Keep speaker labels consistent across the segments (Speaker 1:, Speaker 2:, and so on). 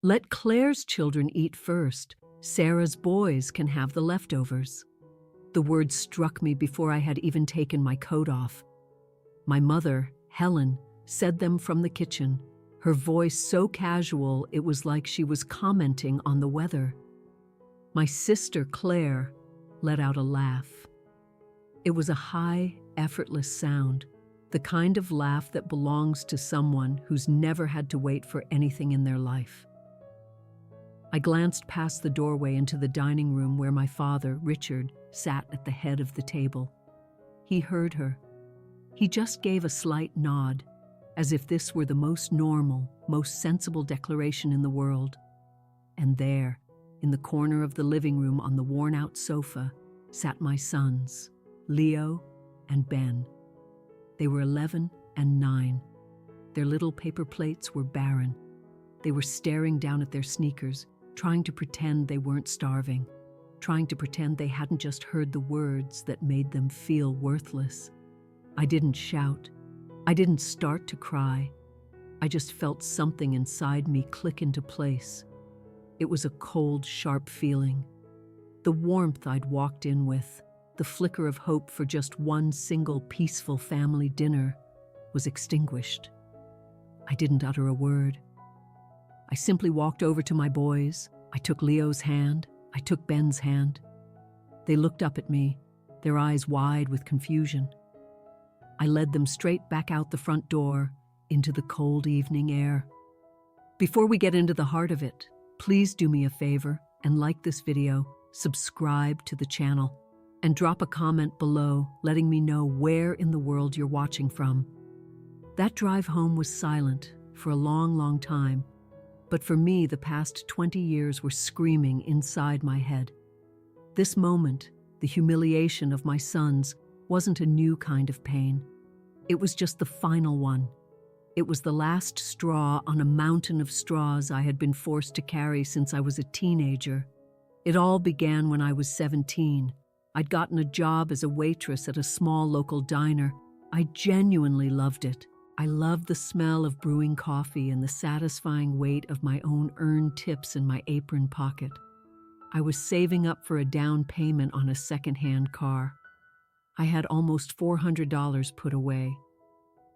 Speaker 1: Let Claire's children eat first. Sarah's boys can have the leftovers. The words struck me before I had even taken my coat off. My mother, Helen, said them from the kitchen, her voice so casual it was like she was commenting on the weather. My sister, Claire, let out a laugh. It was a high, effortless sound, the kind of laugh that belongs to someone who's never had to wait for anything in their life. I glanced past the doorway into the dining room where my father, Richard, sat at the head of the table. He heard her. He just gave a slight nod, as if this were the most normal, most sensible declaration in the world. And there, in the corner of the living room on the worn-out sofa, sat my sons, Leo and Ben. They were 11 and 9. Their little paper plates were barren. They were staring down at their sneakers, trying to pretend they weren't starving, trying to pretend they hadn't just heard the words that made them feel worthless. I didn't shout. I didn't start to cry. I just felt something inside me click into place. It was a cold, sharp feeling. The warmth I'd walked in with, the flicker of hope for just one single peaceful family dinner, was extinguished. I didn't utter a word. I simply walked over to my boys. I took Leo's hand. I took Ben's hand. They looked up at me, their eyes wide with confusion. I led them straight back out the front door, into the cold evening air. Before we get into the heart of it, please do me a favor and like this video, subscribe to the channel, and drop a comment below letting me know where in the world you're watching from. That drive home was silent for a long, long time. But for me, the past 20 years were screaming inside my head. This moment, the humiliation of my sons, wasn't a new kind of pain. It was just the final one. It was the last straw on a mountain of straws I had been forced to carry since I was a teenager. It all began when I was 17. I'd gotten a job as a waitress at a small local diner. I genuinely loved it. I loved the smell of brewing coffee and the satisfying weight of my own earned tips in my apron pocket. I was saving up for a down payment on a second-hand car. I had almost $400 put away.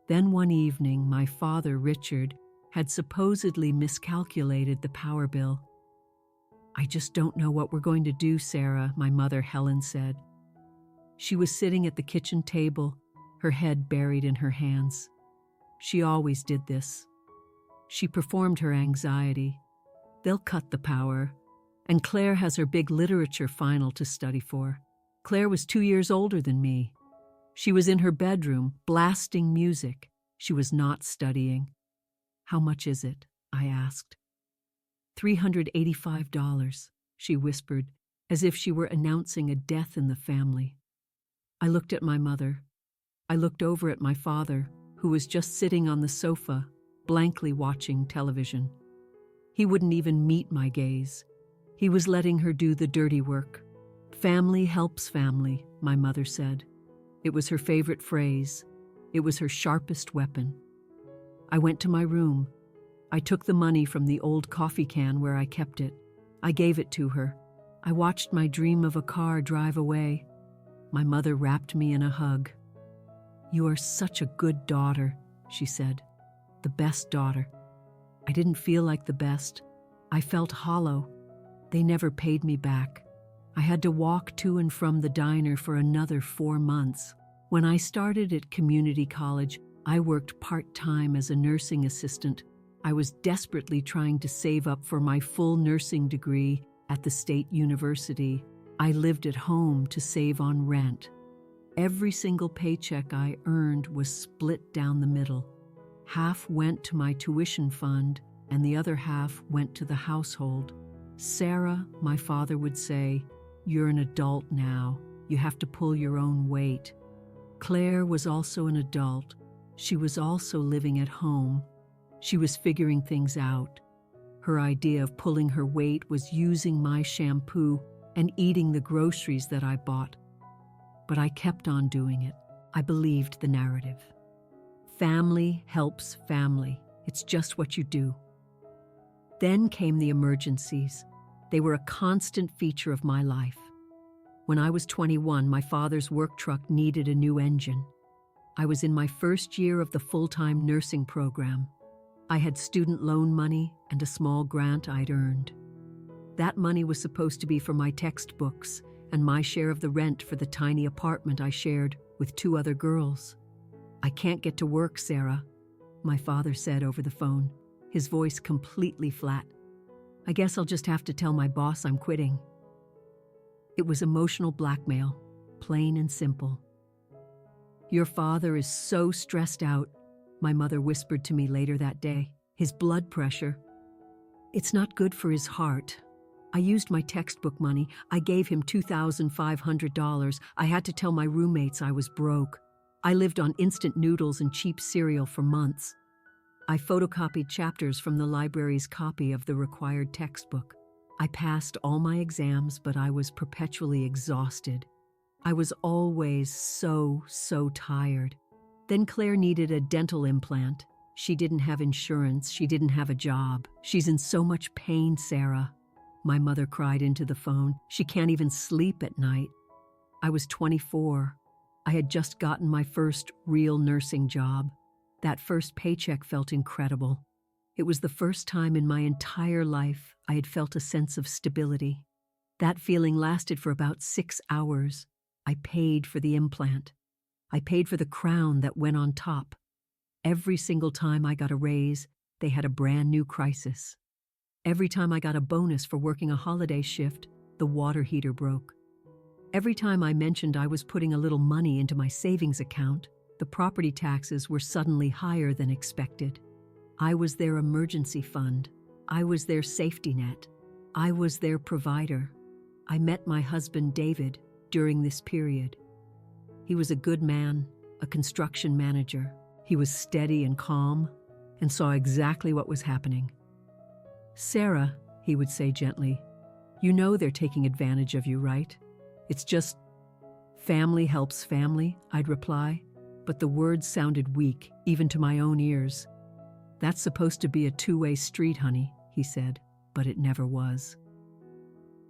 Speaker 1: Then one evening, my father, Richard, had supposedly miscalculated the power bill. "I just don't know what we're going to do, Sarah," my mother, Helen, said. She was sitting at the kitchen table, her head buried in her hands. She always did this. She performed her anxiety. They'll cut the power. And Claire has her big literature final to study for. Claire was 2 years older than me. She was in her bedroom, blasting music. She was not studying. "How much is it?" I asked. $385, she whispered, as if she were announcing a death in the family. I looked at my mother. I looked over at my father, who was just sitting on the sofa, blankly watching television. He wouldn't even meet my gaze. He was letting her do the dirty work. "Family helps family," my mother said. It was her favorite phrase. It was her sharpest weapon. I went to my room. I took the money from the old coffee can where I kept it. I gave it to her. I watched my dream of a car drive away. My mother wrapped me in a hug. "You are such a good daughter," she said. "The best daughter." I didn't feel like the best. I felt hollow. They never paid me back. I had to walk to and from the diner for another 4 months. When I started at community college, I worked part-time as a nursing assistant. I was desperately trying to save up for my full nursing degree at the state university. I lived at home to save on rent. Every single paycheck I earned was split down the middle. Half went to my tuition fund, and the other half went to the household. "Sarah," my father would say, "you're an adult now. You have to pull your own weight." Claire was also an adult. She was also living at home. She was figuring things out. Her idea of pulling her weight was using my shampoo and eating the groceries that I bought. But I kept on doing it. I believed the narrative. Family helps family. It's just what you do. Then came the emergencies. They were a constant feature of my life. When I was 21, my father's work truck needed a new engine. I was in my first year of the full-time nursing program. I had student loan money and a small grant I'd earned. That money was supposed to be for my textbooks and my share of the rent for the tiny apartment I shared with 2 other girls. "I can't get to work, Sarah," my father said over the phone, his voice completely flat. "I guess I'll just have to tell my boss I'm quitting." It was emotional blackmail, plain and simple. "Your father is so stressed out," my mother whispered to me later that day. "His blood pressure. It's not good for his heart." I used my textbook money. I gave him $2,500. I had to tell my roommates I was broke. I lived on instant noodles and cheap cereal for months. I photocopied chapters from the library's copy of the required textbook. I passed all my exams, but I was perpetually exhausted. I was always so tired. Then Claire needed a dental implant. She didn't have insurance. She didn't have a job. "She's in so much pain, Sarah," my mother cried into the phone. "She can't even sleep at night." I was 24. I had just gotten my first real nursing job. That first paycheck felt incredible. It was the first time in my entire life I had felt a sense of stability. That feeling lasted for about 6 hours. I paid for the implant. I paid for the crown that went on top. Every single time I got a raise, they had a brand new crisis. Every time I got a bonus for working a holiday shift, the water heater broke. Every time I mentioned I was putting a little money into my savings account, the property taxes were suddenly higher than expected. I was their emergency fund. I was their safety net. I was their provider. I met my husband, David, during this period. He was a good man, a construction manager. He was steady and calm and saw exactly what was happening. "Sarah," he would say gently, "you know they're taking advantage of you, right? It's just family helps family," I'd reply, but the words sounded weak, even to my own ears. "That's supposed to be a two-way street, honey," he said, but it never was.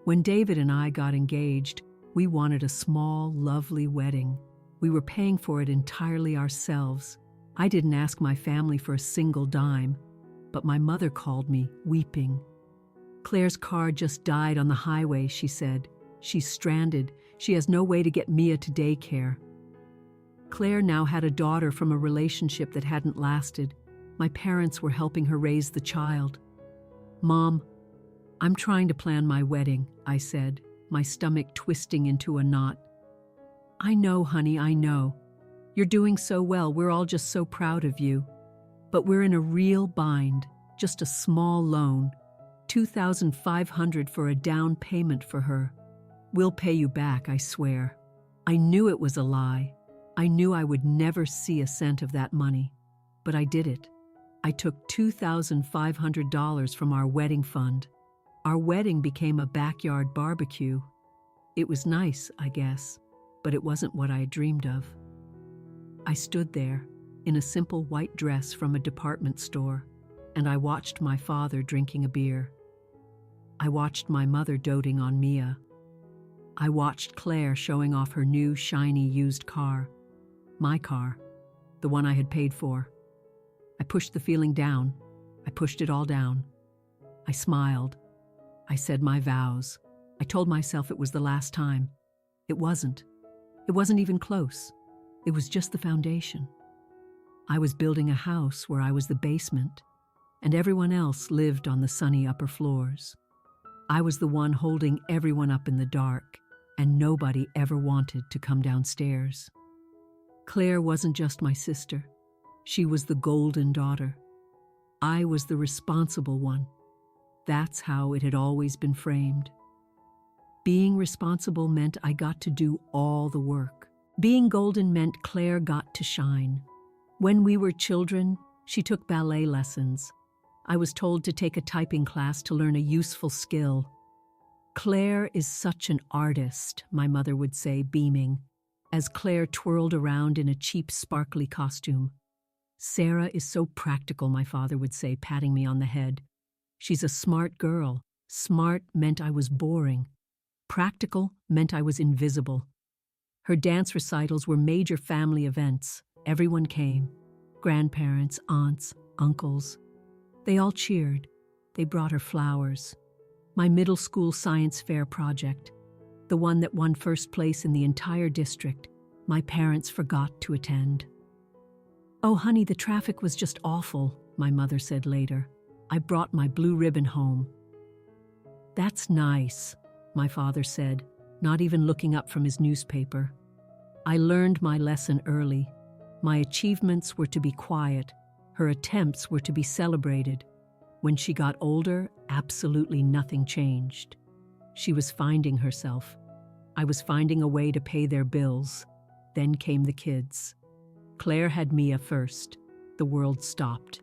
Speaker 1: When David and I got engaged, we wanted a small, lovely wedding. We were paying for it entirely ourselves. I didn't ask my family for a single dime, but my mother called me, weeping. "Claire's car just died on the highway," she said. "She's stranded. She has no way to get Mia to daycare." Claire now had a daughter from a relationship that hadn't lasted. My parents were helping her raise the child. "Mom, I'm trying to plan my wedding," I said, my stomach twisting into a knot. "I know, honey, I know. You're doing so well. We're all just so proud of you. But we're in a real bind, just a small loan, $2,500 for a down payment for her. We'll pay you back, I swear." I knew it was a lie. I knew I would never see a cent of that money. But I did it. I took $2,500 from our wedding fund. Our wedding became a backyard barbecue. It was nice, I guess, but it wasn't what I had dreamed of. I stood there, in a simple white dress from a department store, and I watched my father drinking a beer. I watched my mother doting on Mia. I watched Claire showing off her new, shiny, used car. My car, the one I had paid for. I pushed the feeling down. I pushed it all down. I smiled. I said my vows. I told myself it was the last time. It wasn't. It wasn't even close. It was just the foundation. I was building a house where I was the basement, and everyone else lived on the sunny upper floors. I was the one holding everyone up in the dark, and nobody ever wanted to come downstairs. Claire wasn't just my sister. She was the golden daughter. I was the responsible one. That's how it had always been framed. Being responsible meant I got to do all the work. Being golden meant Claire got to shine. When we were children, she took ballet lessons. I was told to take a typing class to learn a useful skill. "Claire is such an artist," my mother would say, beaming, as Claire twirled around in a cheap, sparkly costume. "Sarah is so practical," my father would say, patting me on the head. She's a smart girl. Smart meant I was boring. Practical meant I was invisible. Her dance recitals were major family events. Everyone came. Grandparents, aunts, uncles. They all cheered. They brought her flowers. My middle school science fair project, the one that won first place in the entire district, my parents forgot to attend. "Oh, honey, the traffic was just awful," my mother said later. "I brought my blue ribbon home." "That's nice," my father said, not even looking up from his newspaper. I learned my lesson early. My achievements were to be quiet. Her attempts were to be celebrated. When she got older, absolutely nothing changed. She was finding herself. I was finding a way to pay their bills. Then came the kids. Claire had Mia first. The world stopped.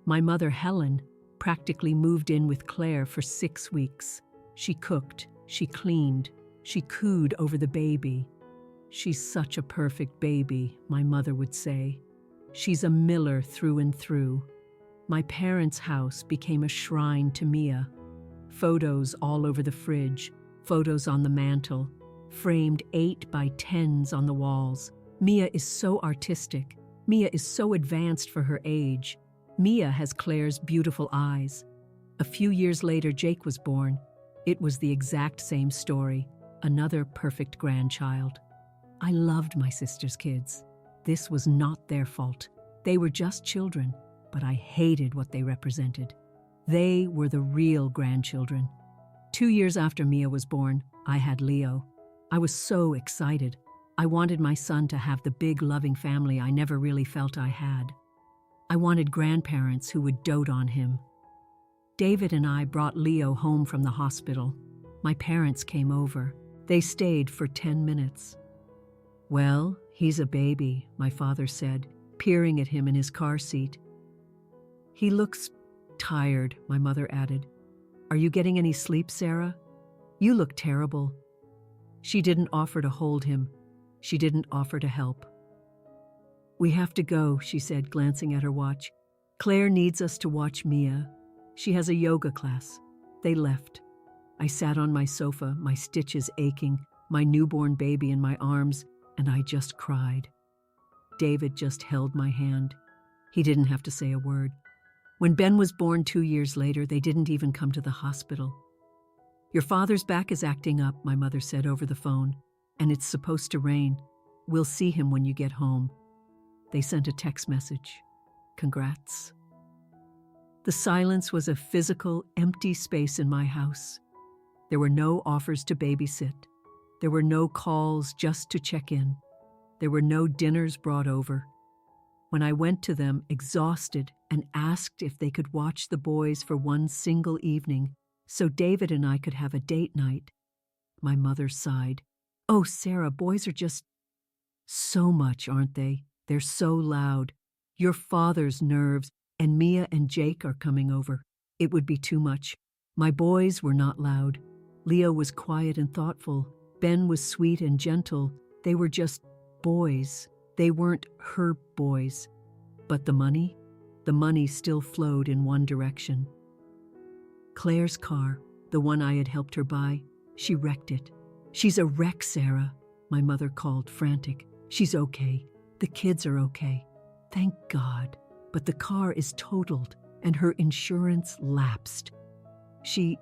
Speaker 1: My mother, Helen, practically moved in with Claire for 6 weeks. She cooked, she cleaned, she cooed over the baby. "She's such a perfect baby," my mother would say. "She's a Miller through and through." My parents' house became a shrine to Mia. Photos all over the fridge, photos on the mantle, framed 8 by 10s on the walls. Mia is so artistic. Mia is so advanced for her age. Mia has Claire's beautiful eyes. A few years later, Jake was born. It was the exact same story. Another perfect grandchild. I loved my sister's kids. This was not their fault. They were just children, but I hated what they represented. They were the real grandchildren. 2 years after Mia was born, I had Leo. I was so excited. I wanted my son to have the big, loving family I never really felt I had. I wanted grandparents who would dote on him. David and I brought Leo home from the hospital. My parents came over. They stayed for 10 minutes. "Well, he's a baby," my father said, peering at him in his car seat. "He looks tired," my mother added. "Are you getting any sleep, Sarah? You look terrible." She didn't offer to hold him. She didn't offer to help. "We have to go," she said, glancing at her watch. "Claire needs us to watch Mia. She has a yoga class." They left. I sat on my sofa, my stitches aching, my newborn baby in my arms, and I just cried. David just held my hand. He didn't have to say a word. When Ben was born 2 years later, they didn't even come to the hospital. "Your father's back is acting up," my mother said over the phone, "and it's supposed to rain. We'll see him when you get home." They sent a text message. "Congrats." The silence was a physical, empty space in my house. There were no offers to babysit. There were no calls just to check in. There were no dinners brought over. When I went to them, exhausted, and asked if they could watch the boys for one single evening so David and I could have a date night, my mother sighed. "Oh, Sarah, boys are just so much, aren't they? They're so loud. Your father's nerves, and Mia and Jake are coming over. It would be too much." My boys were not loud. Leo was quiet and thoughtful. Ben was sweet and gentle. They were just boys. They weren't her boys. But the money? The money still flowed in one direction. Claire's car, the one I had helped her buy, she wrecked it. "She's a wreck, Sarah," my mother called, frantic. "She's okay. The kids are okay. Thank God. But the car is totaled, and her insurance lapsed. She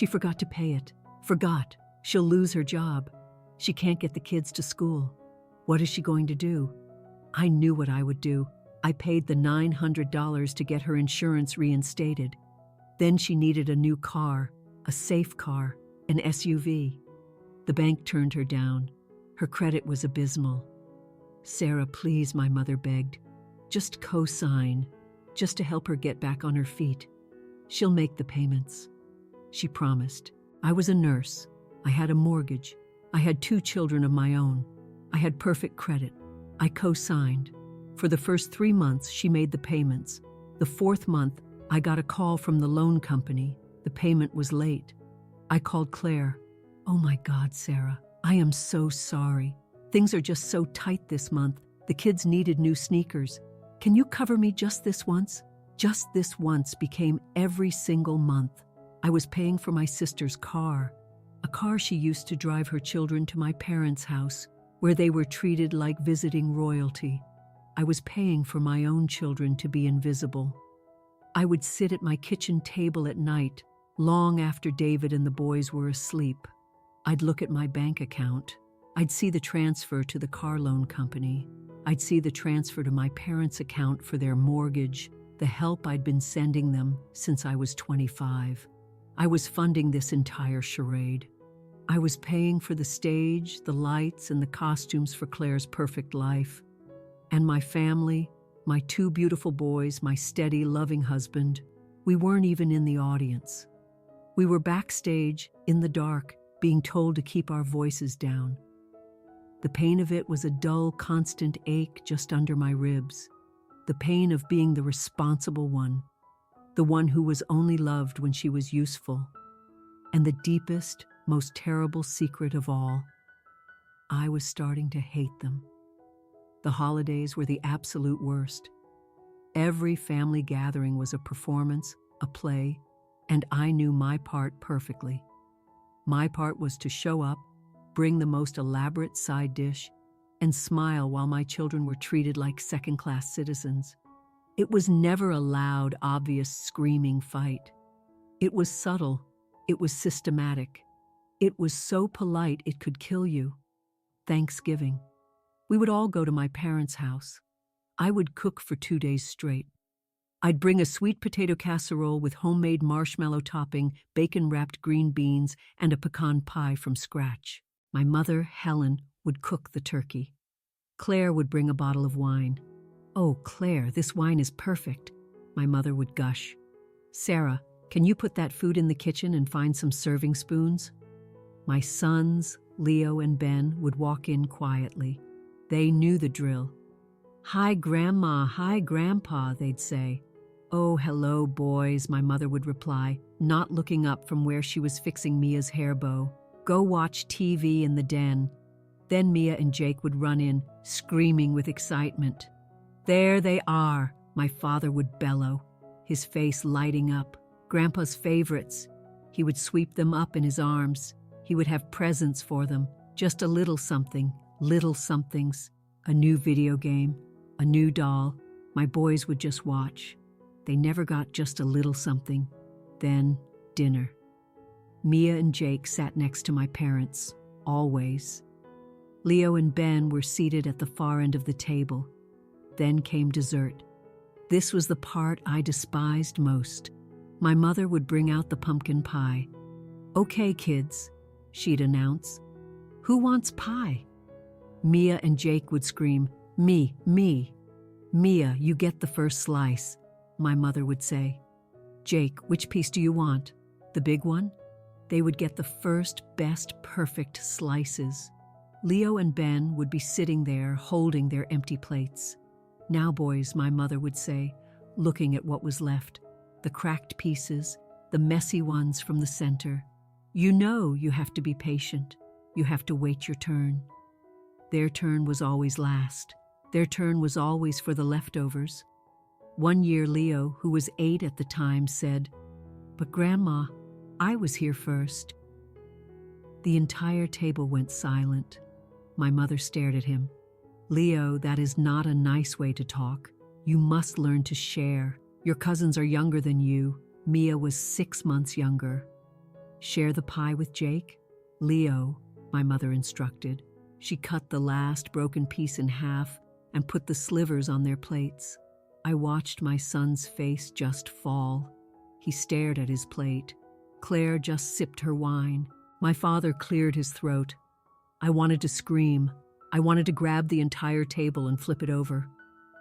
Speaker 1: forgot to pay it. Forgot. She'll lose her job. She can't get the kids to school. What is she going to do?" I knew what I would do. I paid the $900 to get her insurance reinstated. Then she needed a new car, a safe car, an SUV. The bank turned her down. Her credit was abysmal. "Sarah, please," my mother begged. "Just co-sign, just to help her get back on her feet. She'll make the payments." She promised. I was a nurse. I had a mortgage. I had 2 children of my own. I had perfect credit. I co-signed. For the first 3 months, she made the payments. The 4th month, I got a call from the loan company. The payment was late. I called Claire. "Oh my God, Sarah, I am so sorry. Things are just so tight this month. The kids needed new sneakers. Can you cover me just this once?" Just this once became every single month. I was paying for my sister's car, a car she used to drive her children to my parents' house, where they were treated like visiting royalty. I was paying for my own children to be invisible. I would sit at my kitchen table at night, long after David and the boys were asleep. I'd look at my bank account. I'd see the transfer to the car loan company. I'd see the transfer to my parents' account for their mortgage, the help I'd been sending them since I was 25. I was funding this entire charade. I was paying for the stage, the lights, and the costumes for Claire's perfect life. And my family, my 2 beautiful boys, my steady, loving husband, we weren't even in the audience. We were backstage, in the dark, being told to keep our voices down. The pain of it was a dull, constant ache just under my ribs. The pain of being the responsible one, the one who was only loved when she was useful. And the deepest, most terrible secret of all, I was starting to hate them. The holidays were the absolute worst. Every family gathering was a performance, a play, and I knew my part perfectly. My part was to show up, bring the most elaborate side dish, and smile while my children were treated like second-class citizens. It was never a loud, obvious, screaming fight. It was subtle. It was systematic. It was so polite it could kill you. Thanksgiving. We would all go to my parents' house. I would cook for 2 days straight. I'd bring a sweet potato casserole with homemade marshmallow topping, bacon-wrapped green beans, and a pecan pie from scratch. My mother, Helen, would cook the turkey. Claire would bring a bottle of wine. "Oh, Claire, this wine is perfect," my mother would gush. "Sarah, can you put that food in the kitchen and find some serving spoons?" My sons, Leo and Ben, would walk in quietly. They knew the drill. "Hi, Grandma, hi, Grandpa," they'd say. "Oh, hello, boys," my mother would reply, not looking up from where she was fixing Mia's hair bow. "Go watch TV in the den." Then Mia and Jake would run in, screaming with excitement. "There they are," my father would bellow, his face lighting up. Grandpa's favorites. He would sweep them up in his arms. He would have presents for them, just a little something, little somethings, a new video game, a new doll. My boys would just watch. They never got just a little something. Then, dinner. Mia and Jake sat next to my parents, always. Leo and Ben were seated at the far end of the table. Then came dessert. This was the part I despised most. My mother would bring out the pumpkin pie. "Okay, kids," she'd announce. "Who wants pie?" Mia and Jake would scream, "Me, me." "Mia, you get the first slice," my mother would say. "Jake, which piece do you want? The big one?" They would get the first, best, perfect slices. Leo and Ben would be sitting there holding their empty plates. "Now, boys," my mother would say, looking at what was left, the cracked pieces, the messy ones from the center. "You know you have to be patient. You have to wait your turn." Their turn was always last. Their turn was always for the leftovers. One year, Leo, who was 8 at the time, said, "But Grandma, I was here first." The entire table went silent. My mother stared at him. "Leo, that is not a nice way to talk. You must learn to share. Your cousins are younger than you." Mia was 6 months younger. "Share the pie with Jake?" "Leo," my mother instructed. She cut the last broken piece in half and put the slivers on their plates. I watched my son's face just fall. He stared at his plate. Claire just sipped her wine. My father cleared his throat. I wanted to scream. I wanted to grab the entire table and flip it over.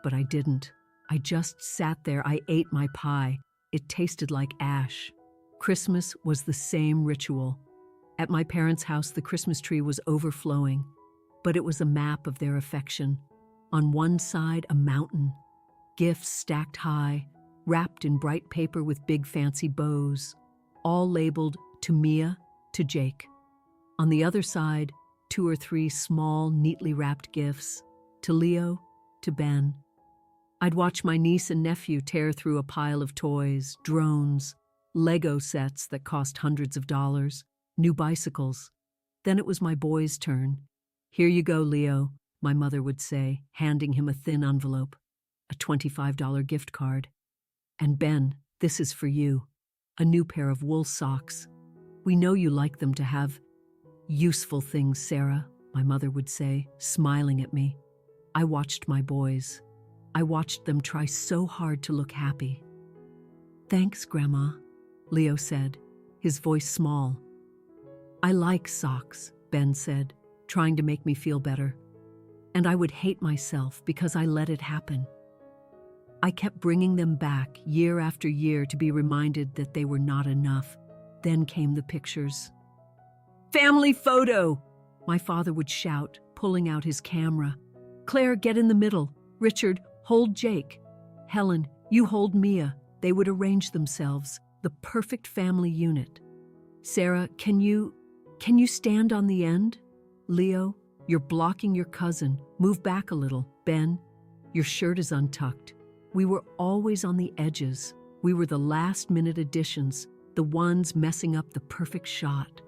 Speaker 1: But I didn't. I just sat there. I ate my pie. It tasted like ash. Christmas was the same ritual. At my parents' house, the Christmas tree was overflowing, but it was a map of their affection. On one side, a mountain. Gifts stacked high, wrapped in bright paper with big fancy bows, all labeled to Mia, to Jake. On the other side, 2 or 3 small, neatly wrapped gifts, to Leo, to Ben. I'd watch my niece and nephew tear through a pile of toys, drones, Lego sets that cost hundreds of dollars, new bicycles. Then it was my boy's turn. "Here you go, Leo," my mother would say, handing him a thin envelope, a $25 gift card. "And Ben, this is for you. A new pair of wool socks. We know you like them to have." "Useful things, Sarah," my mother would say, smiling at me. I watched my boys. I watched them try so hard to look happy. "Thanks, Grandma," Leo said, his voice small. "I like socks," Ben said, trying to make me feel better. And I would hate myself because I let it happen. I kept bringing them back year after year to be reminded that they were not enough. Then came the pictures. "Family photo!" my father would shout, pulling out his camera. "Claire, get in the middle. Richard, hold Jake. Helen, you hold Mia." They would arrange themselves, the perfect family unit. "Sarah, can you stand on the end? Leo, you're blocking your cousin. Move back a little. Ben, your shirt is untucked." We were always on the edges. We were the last-minute additions, the ones messing up the perfect shot.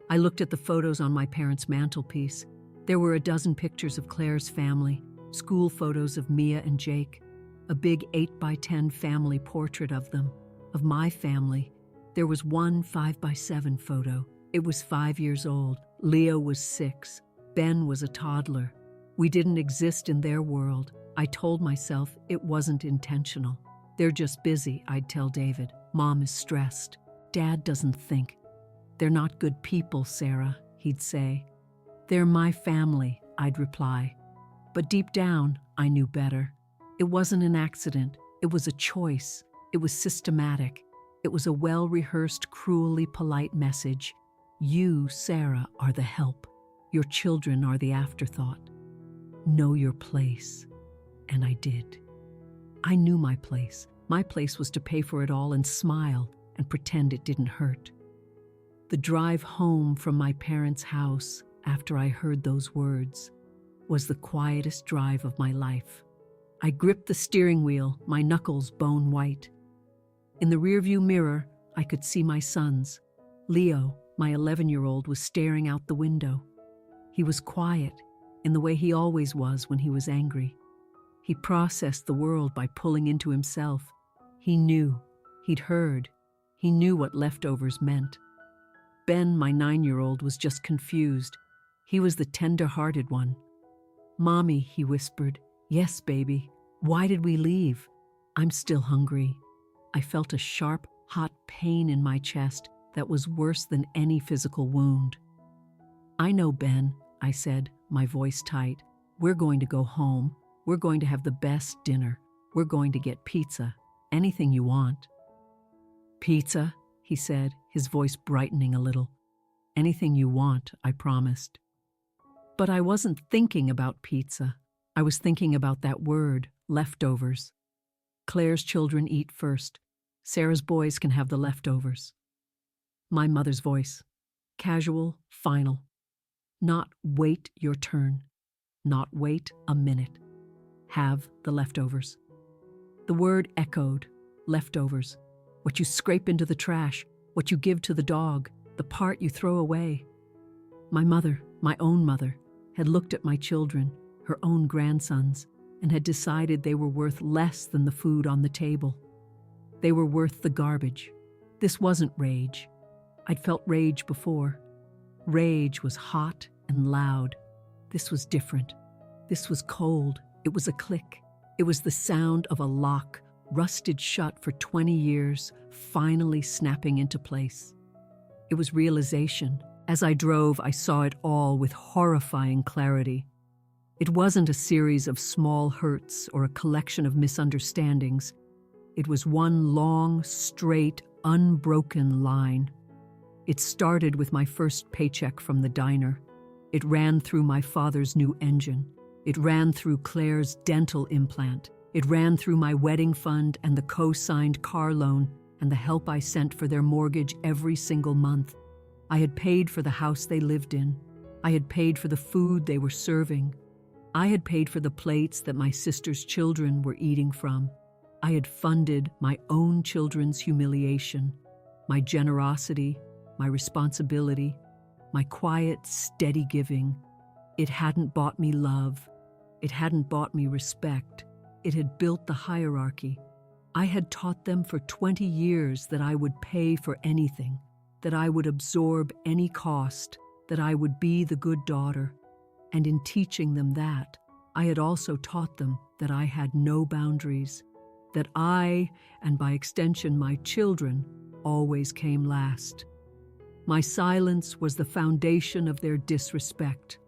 Speaker 1: I looked at the photos on my parents' mantelpiece. There were a dozen pictures of Claire's family, school photos of Mia and Jake, a big 8x10 family portrait of them, of my family. There was one 5x7 photo. It was 5 years old. Leo was 6. Ben was a toddler. We didn't exist in their world. I told myself it wasn't intentional. "They're just busy," I'd tell David. "Mom is stressed. Dad doesn't think." "They're not good people, Sarah," he'd say. "They're my family," I'd reply. But deep down, I knew better. It wasn't an accident. It was a choice. It was systematic. It was a well-rehearsed, cruelly polite message. You, Sarah, are the help. Your children are the afterthought. Know your place. And I did. I knew my place. My place was to pay for it all and smile and pretend it didn't hurt. The drive home from my parents' house after I heard those words was the quietest drive of my life. I gripped the steering wheel, my knuckles bone white. In the rearview mirror, I could see my sons. Leo, my 11-year-old, was staring out the window. He was quiet, in the way he always was when he was angry. He processed the world by pulling into himself. He knew. He'd heard. He knew what leftovers meant. Ben, my 9-year-old, was just confused. He was the tender-hearted one. "Mommy," he whispered. "Yes, baby. Why did we leave?" "I'm still hungry." I felt a sharp, hot pain in my chest that was worse than any physical wound. "I know, Ben," I said, my voice tight. "We're going to go home. We're going to have the best dinner. We're going to get pizza. Anything you want." "Pizza?" he said, his voice brightening a little. "Anything you want," I promised. But I wasn't thinking about pizza. I was thinking about that word, leftovers. Claire's children eat first. Sarah's boys can have the leftovers. My mother's voice. Casual, final. Not wait your turn. Not wait a minute. Have the leftovers. The word echoed. Leftovers. What you scrape into the trash. What you give to the dog. The part you throw away. My mother, my own mother, had looked at my children, her own grandsons, and had decided they were worth less than the food on the table. They were worth the garbage. This wasn't rage. I'd felt rage before. Rage was hot and loud. This was different. This was cold. It was a click. It was the sound of a lock, rusted shut for 20 years, finally snapping into place. It was realization. As I drove, I saw it all with horrifying clarity. It wasn't a series of small hurts or a collection of misunderstandings. It was one long, straight, unbroken line. It started with my first paycheck from the diner. It ran through my father's new engine. It ran through Claire's dental implant. It ran through my wedding fund and the co-signed car loan and the help I sent for their mortgage every single month. I had paid for the house they lived in. I had paid for the food they were serving. I had paid for the plates that my sister's children were eating from. I had funded my own children's humiliation, my generosity, my responsibility, my quiet, steady giving. It hadn't bought me love. It hadn't bought me respect. It had built the hierarchy. I had taught them for 20 years that I would pay for anything, that I would absorb any cost, that I would be the good daughter. And in teaching them that, I had also taught them that I had no boundaries, that I, and by extension my children, always came last. My silence was the foundation of their disrespect.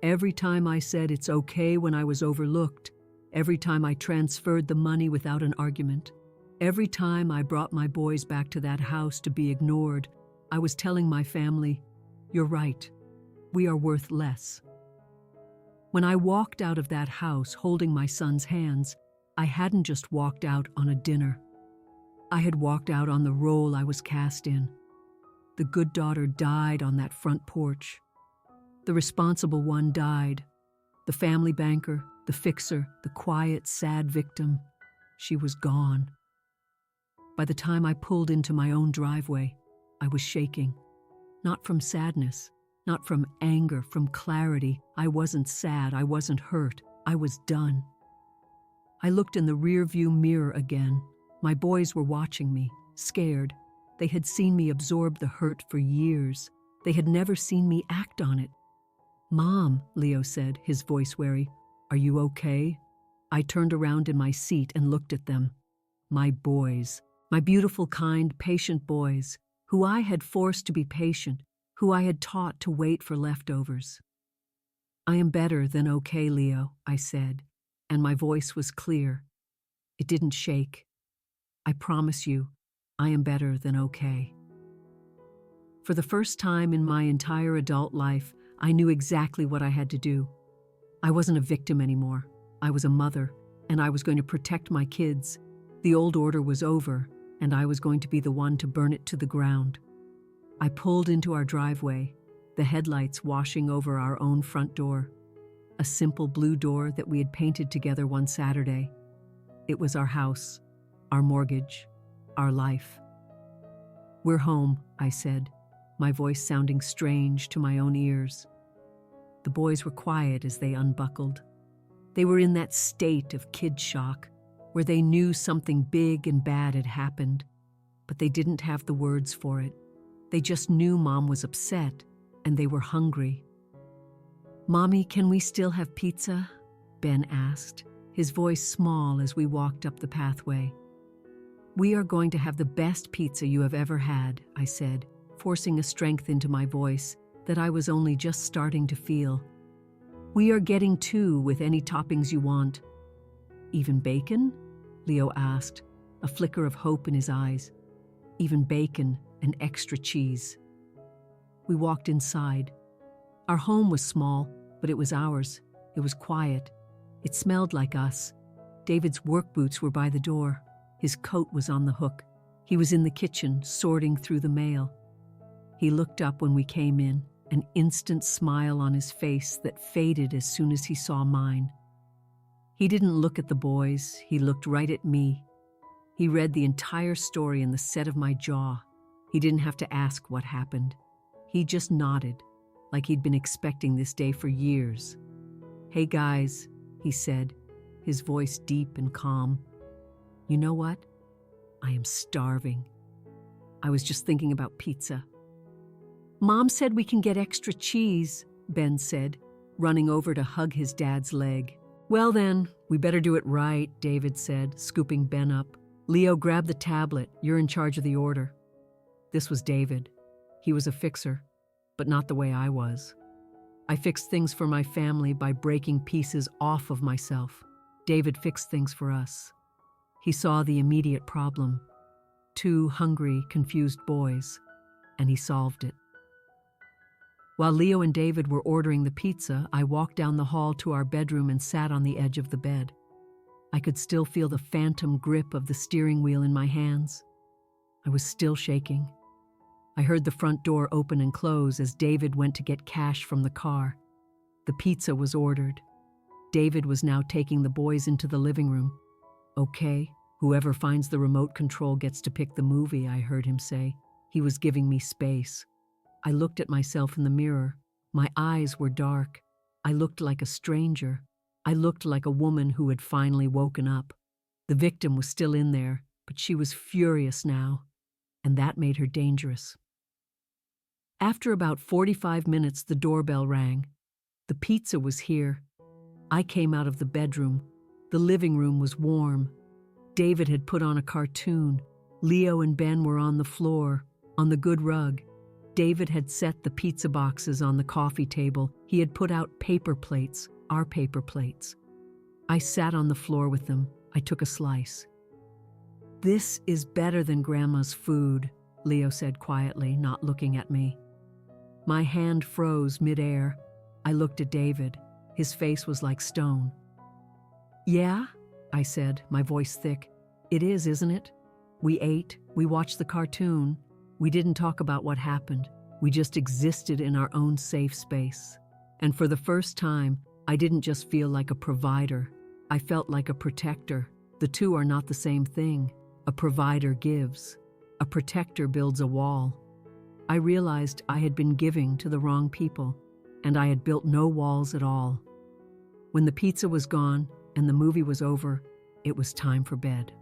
Speaker 1: Every time I said it's okay when I was overlooked, every time I transferred the money without an argument, every time I brought my boys back to that house to be ignored, I was telling my family, "You're right, we are worth less." When I walked out of that house holding my son's hands, I hadn't just walked out on a dinner. I had walked out on the role I was cast in. The good daughter died on that front porch. The responsible one died. The family banker, the fixer, the quiet, sad victim. She was gone. By the time I pulled into my own driveway, I was shaking. Not from sadness, not from anger, from clarity. I wasn't sad, I wasn't hurt, I was done. I looked in the rearview mirror again. My boys were watching me, scared. They had seen me absorb the hurt for years. They had never seen me act on it. "Mom," Leo said, his voice wary, "are you okay?" I turned around in my seat and looked at them. My boys, my beautiful, kind, patient boys, who I had forced to be patient, who I had taught to wait for leftovers. "I am better than okay, Leo," I said, and my voice was clear. It didn't shake. "I promise you, I am better than okay." For the first time in my entire adult life, I knew exactly what I had to do. I wasn't a victim anymore. I was a mother, and I was going to protect my kids. The old order was over, and I was going to be the one to burn it to the ground. I pulled into our driveway, the headlights washing over our own front door. A simple blue door that we had painted together one Saturday. It was our house, our mortgage, our life. "We're home," I said, my voice sounding strange to my own ears. The boys were quiet as they unbuckled. They were in that state of kid shock, where they knew something big and bad had happened, but they didn't have the words for it. They just knew Mom was upset, and they were hungry. "Mommy, can we still have pizza?" Ben asked, his voice small as we walked up the pathway. "We are going to have the best pizza you have ever had," I said, forcing a strength into my voice that I was only just starting to feel. "We are getting two with any toppings you want." "Even bacon?" Leo asked, a flicker of hope in his eyes. "Even bacon and extra cheese." We walked inside. Our home was small, but it was ours. It was quiet. It smelled like us. David's work boots were by the door. His coat was on the hook. He was in the kitchen, sorting through the mail. He looked up when we came in, an instant smile on his face that faded as soon as he saw mine. He didn't look at the boys, he looked right at me. He read the entire story in the set of my jaw. He didn't have to ask what happened. He just nodded, like he'd been expecting this day for years. "Hey guys," he said, his voice deep and calm. "You know what? I am starving. I was just thinking about pizza." "Mom said we can get extra cheese," Ben said, running over to hug his dad's leg. "Well then, we better do it right," David said, scooping Ben up. "Leo, grab the tablet. You're in charge of the order." This was David. He was a fixer, but not the way I was. I fixed things for my family by breaking pieces off of myself. David fixed things for us. He saw the immediate problem. 2 hungry, confused boys, and he solved it. While Leo and David were ordering the pizza, I walked down the hall to our bedroom and sat on the edge of the bed. I could still feel the phantom grip of the steering wheel in my hands. I was still shaking. I heard the front door open and close as David went to get cash from the car. The pizza was ordered. David was now taking the boys into the living room. "Okay, whoever finds the remote control gets to pick the movie," I heard him say. He was giving me space. I looked at myself in the mirror. My eyes were dark. I looked like a stranger. I looked like a woman who had finally woken up. The victim was still in there, but she was furious now, and that made her dangerous. After about 45 minutes, the doorbell rang. The pizza was here. I came out of the bedroom. The living room was warm. David had put on a cartoon. Leo and Ben were on the floor, on the good rug. David had set the pizza boxes on the coffee table. He had put out paper plates, our paper plates. I sat on the floor with them. I took a slice. "This is better than Grandma's food," Leo said quietly, not looking at me. My hand froze midair. I looked at David. His face was like stone. "Yeah?" I said, my voice thick. "It is, isn't it? We ate, we watched the cartoon. We didn't talk about what happened. We just existed in our own safe space. And for the first time, I didn't just feel like a provider. I felt like a protector. The two are not the same thing. A provider gives. A protector builds a wall. I realized I had been giving to the wrong people, and I had built no walls at all. When the pizza was gone and the movie was over, it was time for bed.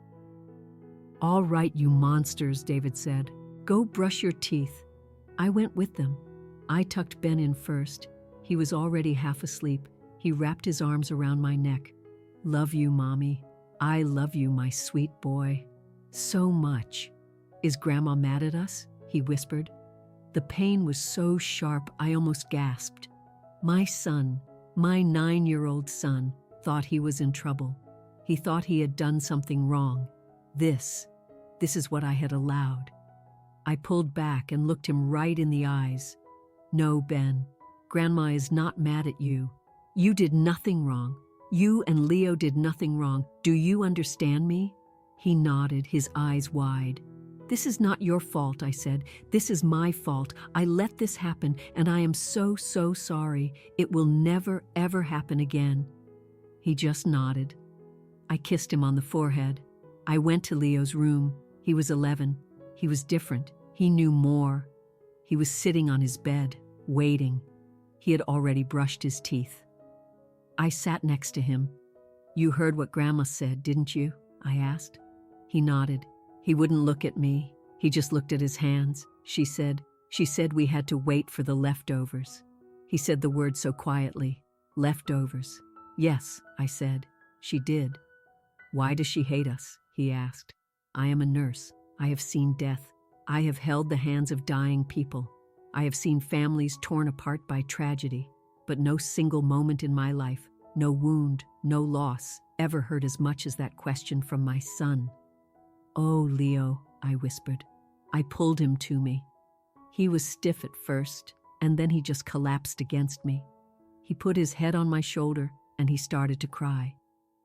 Speaker 1: "All right, you monsters," David said. "Go brush your teeth." I went with them. I tucked Ben in first. He was already half asleep. He wrapped his arms around my neck. "Love you, Mommy. I love you, my sweet boy. So much." "Is Grandma mad at us?" he whispered. The pain was so sharp I almost gasped. My son, my 9-year-old son, thought he was in trouble. He thought he had done something wrong. This is what I had allowed. I pulled back and looked him right in the eyes. "No, Ben, Grandma is not mad at you. You did nothing wrong. You and Leo did nothing wrong. Do you understand me?" He nodded, his eyes wide. "This is not your fault," I said. "This is my fault. I let this happen, and I am so, so sorry. It will never, ever happen again." He just nodded. I kissed him on the forehead. I went to Leo's room. He was 11. He was different. He knew more. He was sitting on his bed, waiting. He had already brushed his teeth. I sat next to him. "You heard what Grandma said, didn't you?" I asked. He nodded. He wouldn't look at me. He just looked at his hands. She said we had to wait for the leftovers." He said the word so quietly. "Leftovers." "Yes," I said. "She did." "Why does she hate us?" he asked. "I am a nurse. I have seen death. I have held the hands of dying people. I have seen families torn apart by tragedy, but no single moment in my life, no wound, no loss, ever hurt as much as that question from my son." "Oh, Leo," I whispered. I pulled him to me. He was stiff at first, and then he just collapsed against me. He put his head on my shoulder, and he started to cry.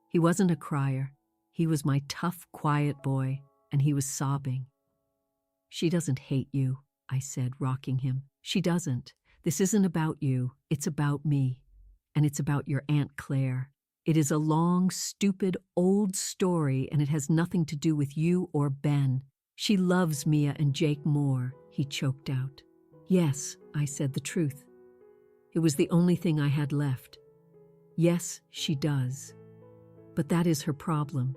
Speaker 1: He wasn't a crier. He was my tough, quiet boy, and he was sobbing. "She doesn't hate you," I said, rocking him. "She doesn't. This isn't about you. It's about me. And it's about your Aunt Claire. It is a long, stupid, old story, and it has nothing to do with you or Ben. She loves Mia and Jake more," he choked out. "Yes," I said the truth. It was the only thing I had left. "Yes, she does. But that is her problem.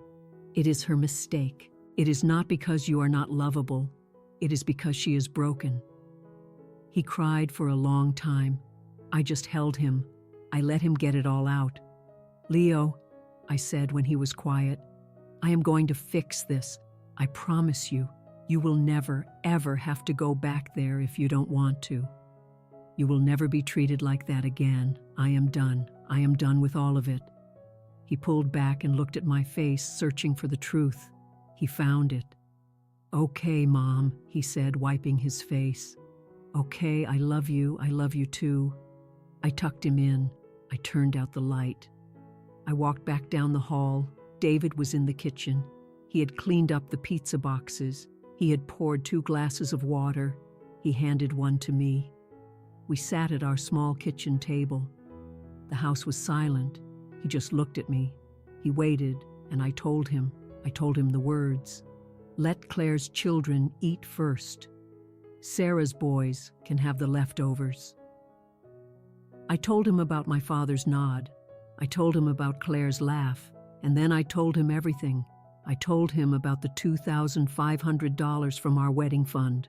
Speaker 1: It is her mistake. It is not because you are not lovable. It is because she is broken." He cried for a long time. I just held him. I let him get it all out. "Leo," I said when he was quiet, "I am going to fix this. I promise you. You will never, ever have to go back there if you don't want to. You will never be treated like that again. I am done. I am done with all of it." He pulled back and looked at my face, searching for the truth. He found it. "Okay, Mom," he said, wiping his face. "Okay, I love you too." I tucked him in. I turned out the light. I walked back down the hall. David was in the kitchen. He had cleaned up the pizza boxes. He had poured 2 glasses of water. He handed one to me. We sat at our small kitchen table. The house was silent. He just looked at me. He waited, and I told him the words. Let Claire's children eat first. Sarah's boys can have the leftovers. I told him about my father's nod. I told him about Claire's laugh, and then I told him everything. I told him about the $2,500 from our wedding fund.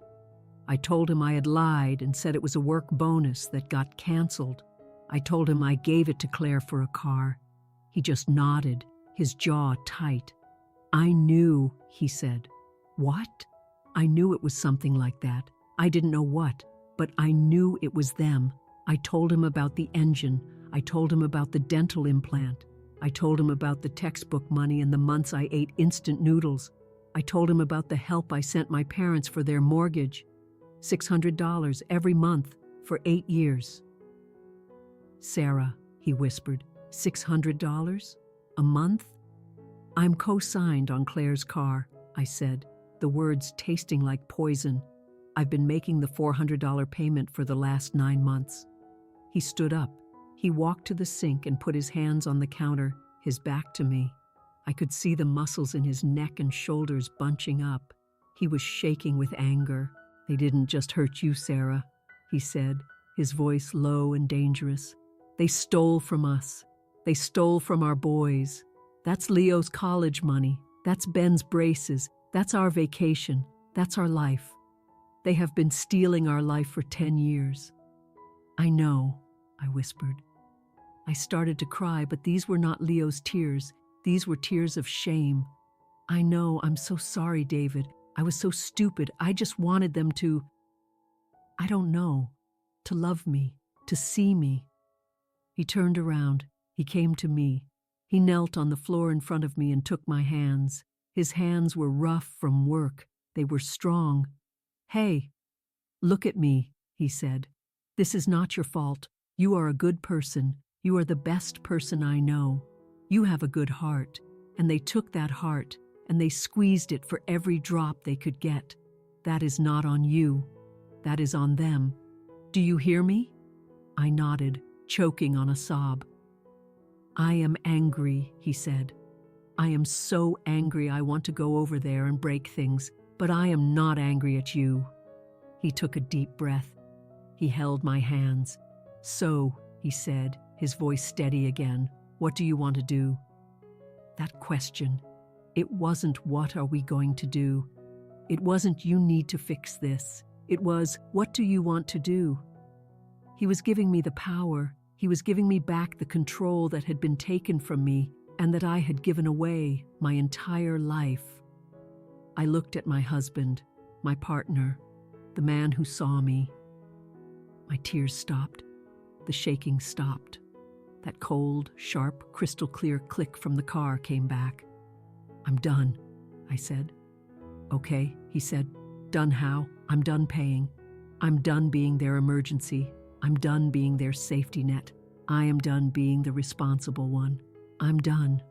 Speaker 1: I told him I had lied and said it was a work bonus that got canceled. I told him I gave it to Claire for a car. He just nodded, his jaw tight. I knew, he said. What? I knew it was something like that. I didn't know what, but I knew it was them. I told him about the engine. I told him about the dental implant. I told him about the textbook money and the months I ate instant noodles. I told him about the help I sent my parents for their mortgage. $600 every month for 8 years. Sarah, he whispered, $600? A month? I'm co-signed on Claire's car, I said, the words tasting like poison. I've been making the $400 payment for the last 9 months. He stood up. He walked to the sink and put his hands on the counter, his back to me. I could see the muscles in his neck and shoulders bunching up. He was shaking with anger. They didn't just hurt you, Sarah, he said, his voice low and dangerous. They stole from us. They stole from our boys. That's Leo's college money. That's Ben's braces. That's our vacation. That's our life. They have been stealing our life for 10 years. I know, I whispered. I started to cry, but these were not Leo's tears. These were tears of shame. I know, I'm so sorry, David. I was so stupid. I just wanted them to, I don't know, to love me, to see me. He turned around. He came to me. He knelt on the floor in front of me and took my hands. His hands were rough from work. They were strong. Hey, look at me, he said. This is not your fault. You are a good person. You are the best person I know. You have a good heart. And they took that heart and they squeezed it for every drop they could get. That is not on you. That is on them. Do you hear me? I nodded, choking on a sob. I am angry, he said. I am so angry I want to go over there and break things, but I am not angry at you. He took a deep breath. He held my hands. So, he said, his voice steady again, what do you want to do? That question. It wasn't what are we going to do. It wasn't you need to fix this. It was what do you want to do? He was giving me the power. He was giving me back the control that had been taken from me and that I had given away my entire life. I looked at my husband, my partner, the man who saw me. My tears stopped. The shaking stopped. That cold, sharp, crystal-clear click from the car came back. I'm done, I said. Okay, he said. Done how? I'm done paying. I'm done being their emergency. I'm done being their safety net. I am done being the responsible one. I'm done.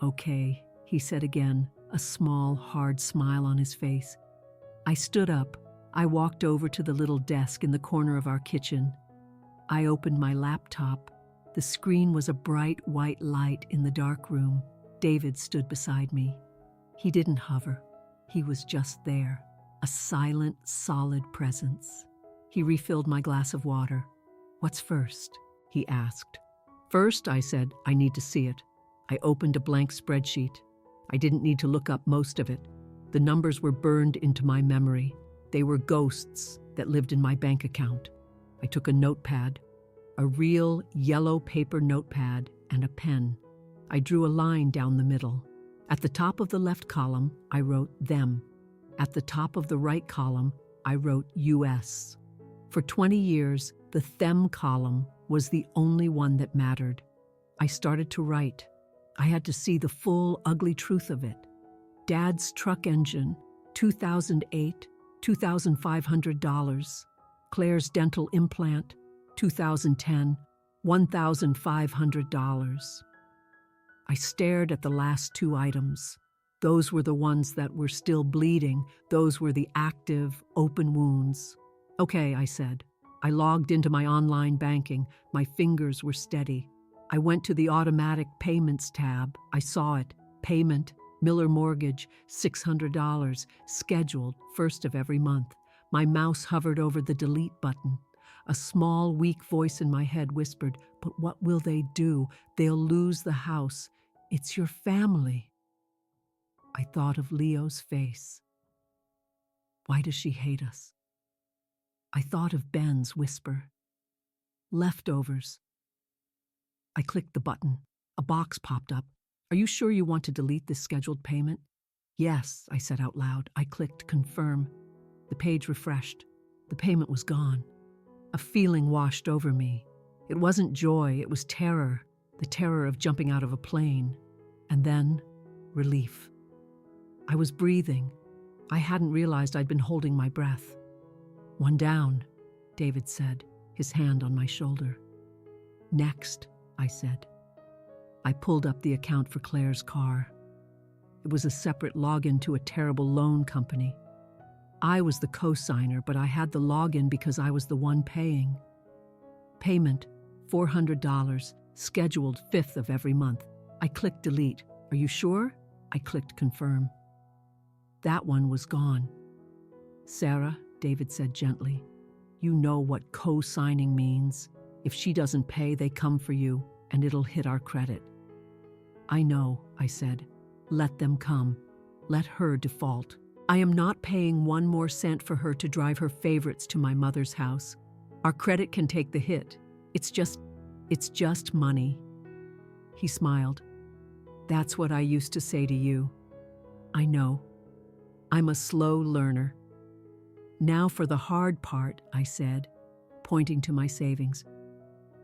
Speaker 1: Okay, he said again, a small, hard smile on his face. I stood up. I walked over to the little desk in the corner of our kitchen. I opened my laptop. The screen was a bright white light in the dark room. David stood beside me. He didn't hover. He was just there, a silent, solid presence. He refilled my glass of water. What's first? He asked. First, I said, I need to see it. I opened a blank spreadsheet. I didn't need to look up most of it. The numbers were burned into my memory. They were ghosts that lived in my bank account. I took a notepad, a real yellow paper notepad, and a pen. I drew a line down the middle. At the top of the left column, I wrote them. At the top of the right column, I wrote US. For 20 years, the them column was the only one that mattered. I started to write. I had to see the full, ugly truth of it. Dad's truck engine, 2008, $2,500. Claire's dental implant, 2010, $1,500. I stared at the last 2 items. Those were the ones that were still bleeding. Those were the active, open wounds. Okay, I said. I logged into my online banking. My fingers were steady. I went to the automatic payments tab. I saw it. Payment, Miller Mortgage, $600, scheduled, first of every month. My mouse hovered over the delete button. A small, weak voice in my head whispered, "But what will they do? They'll lose the house. It's your family." I thought of Leo's face. Why does she hate us? I thought of Ben's whisper. Leftovers. I clicked the button. A box popped up. "Are you sure you want to delete this scheduled payment?" "Yes," I said out loud. I clicked confirm. The page refreshed. The payment was gone. A feeling washed over me. It wasn't joy, it was terror. The terror of jumping out of a plane. And then, relief. I was breathing. I hadn't realized I'd been holding my breath. "One down," David said, his hand on my shoulder. "Next," I said. I pulled up the account for Claire's car. It was a separate login to a terrible loan company. I was the co-signer, but I had the login because I was the one paying. Payment, $400, scheduled 5th of every month. I clicked delete. "Are you sure?" I clicked confirm. That one was gone. "Sarah," David said gently, "you know what co-signing means. If she doesn't pay, they come for you, and it'll hit our credit." "I know," I said. "Let them come. Let her default. I am not paying one more cent for her to drive her favorites to my mother's house. Our credit can take the hit. It's just money." He smiled. "That's what I used to say to you." "I know. I'm a slow learner." "Now for the hard part," I said, pointing to my savings.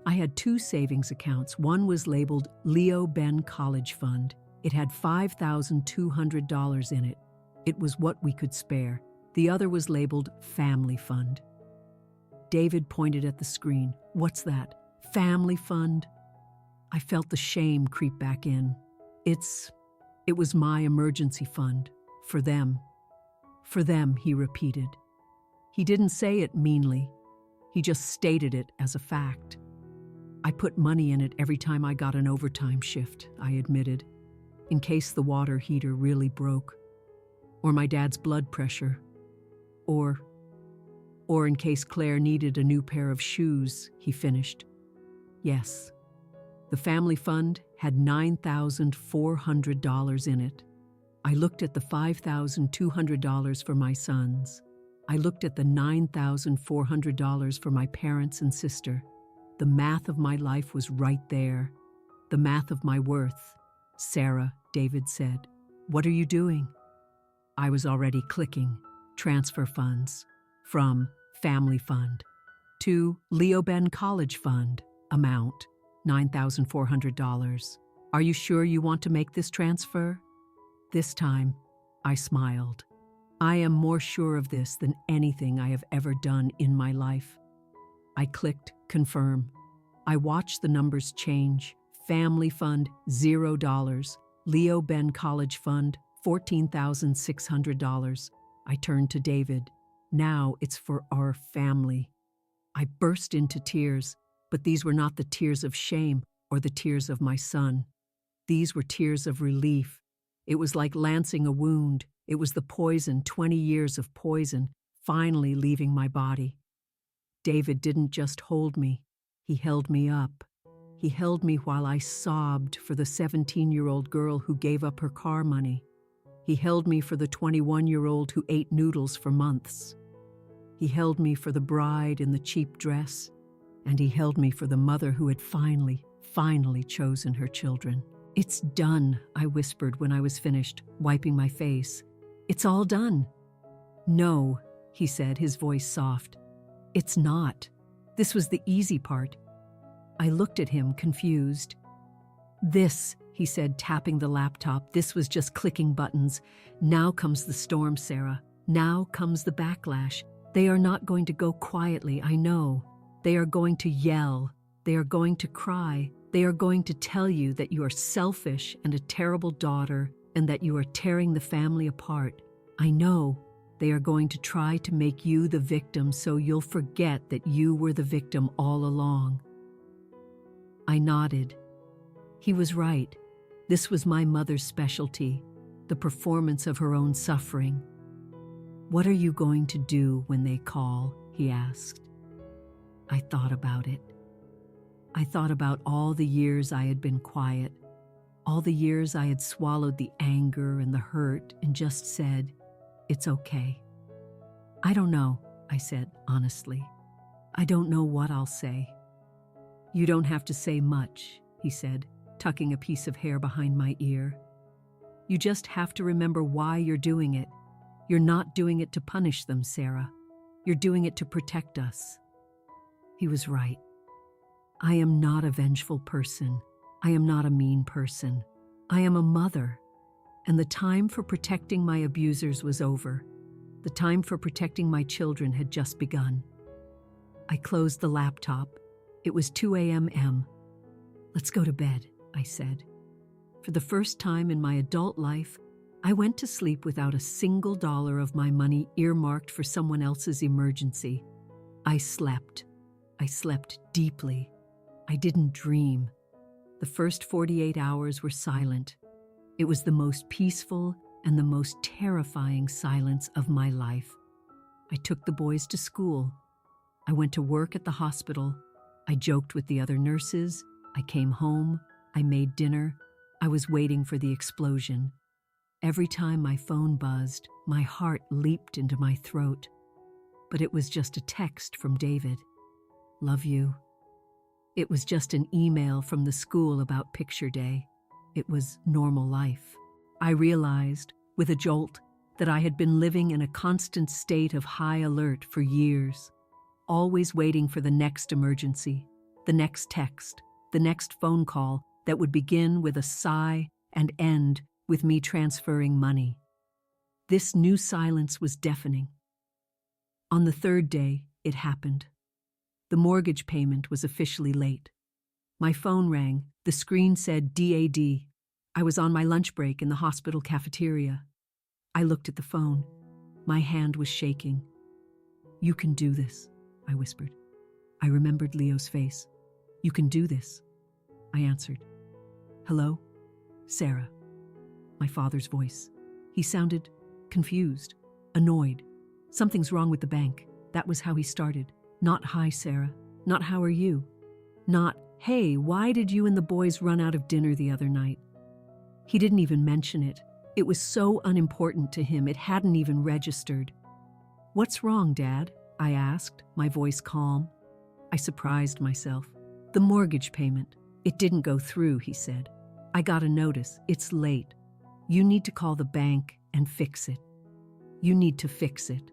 Speaker 1: I had 2 savings accounts. One was labeled Leo Ben College Fund. It had $5,200 in it. It was what we could spare. The other was labeled Family Fund. David pointed at the screen. "What's that? Family Fund?" I felt the shame creep back in. It was my emergency fund. For them. For them, he repeated. He didn't say it meanly. He just stated it as a fact. "I put money in it every time I got an overtime shift," I admitted, "in case the water heater really broke. Or my dad's blood pressure. Or in case Claire needed a new pair of shoes," he finished. Yes. The family fund had $9,400 in it. I looked at the $5,200 for my sons. I looked at the $9,400 for my parents and sister. The math of my life was right there. The math of my worth. "Sarah," David said, "what are you doing?" I was already clicking. Transfer funds. From Family Fund to Leo Ben College Fund. Amount, $9,400. "Are you sure you want to make this transfer?" This time, I smiled. I am more sure of this than anything I have ever done in my life. I clicked confirm. I watched the numbers change. Family Fund, $0. Leo Ben College Fund, $14,600. I turned to David. Now it's for our family. I burst into tears, but these were not the tears of shame or the tears of my son. These were tears of relief. It was like lancing a wound. It was the poison, 20 years of poison, finally leaving my body. David didn't just hold me. He held me up. He held me while I sobbed for the 17-year-old girl who gave up her car money. He held me for the 21-year-old who ate noodles for months. He held me for the bride in the cheap dress, and he held me for the mother who had finally chosen her children. "It's done," I whispered when I was finished, wiping my face. "It's all done." "No," he said, his voice soft. "It's not. This was the easy part." I looked at him, confused. "This," he said, tapping the laptop, "this was just clicking buttons. Now comes the storm, Sarah. Now comes the backlash. They are not going to go quietly, I know. They are going to yell. They are going to cry. They are going to tell you that you are selfish and a terrible daughter and that you are tearing the family apart. I know. They are going to try to make you the victim so you'll forget that you were the victim all along." I nodded. He was right. This was my mother's specialty, the performance of her own suffering. "What are you going to do when they call?" he asked. I thought about it. I thought about all the years I had been quiet, all the years I had swallowed the anger and the hurt and just said, "It's okay." "I don't know," I said honestly. "I don't know what I'll say." "You don't have to say much," he said, tucking a piece of hair behind my ear. "You just have to remember why you're doing it. You're not doing it to punish them, Sarah. You're doing it to protect us." He was right. I am not a vengeful person. I am not a mean person. I am a mother. And the time for protecting my abusers was over. The time for protecting my children had just begun. I closed the laptop. It was 2 a.m. "Let's go to bed," I said. For the first time in my adult life, I went to sleep without a single dollar of my money earmarked for someone else's emergency. I slept. I slept deeply. I didn't dream. The first 48 hours were silent. It was the most peaceful and the most terrifying silence of my life. I took the boys to school. I went to work at the hospital. I joked with the other nurses. I came home. I made dinner. I was waiting for the explosion. Every time my phone buzzed, my heart leaped into my throat. But it was just a text from David. "Love you." It was just an email from the school about picture day. It was normal life. I realized, with a jolt, that I had been living in a constant state of high alert for years, always waiting for the next emergency, the next text, the next phone call that would begin with a sigh and end with me transferring money. This new silence was deafening. On the third day, it happened. The mortgage payment was officially late. My phone rang. The screen said DAD. I was on my lunch break in the hospital cafeteria. I looked at the phone. My hand was shaking. "You can do this," I whispered. I remembered Leo's face. "You can do this," I answered. "Hello? Sarah." My father's voice. He sounded confused, annoyed. "Something's wrong with the bank." That was how he started. Not "Hi, Sarah." Not "How are you?" Not "Hey, why did you and the boys run out of dinner the other night?" He didn't even mention it. It was so unimportant to him, it hadn't even registered. "What's wrong, Dad?" I asked, my voice calm. I surprised myself. "The mortgage payment. It didn't go through," he said. "I got a notice. It's late. You need to call the bank and fix it. You need to fix it."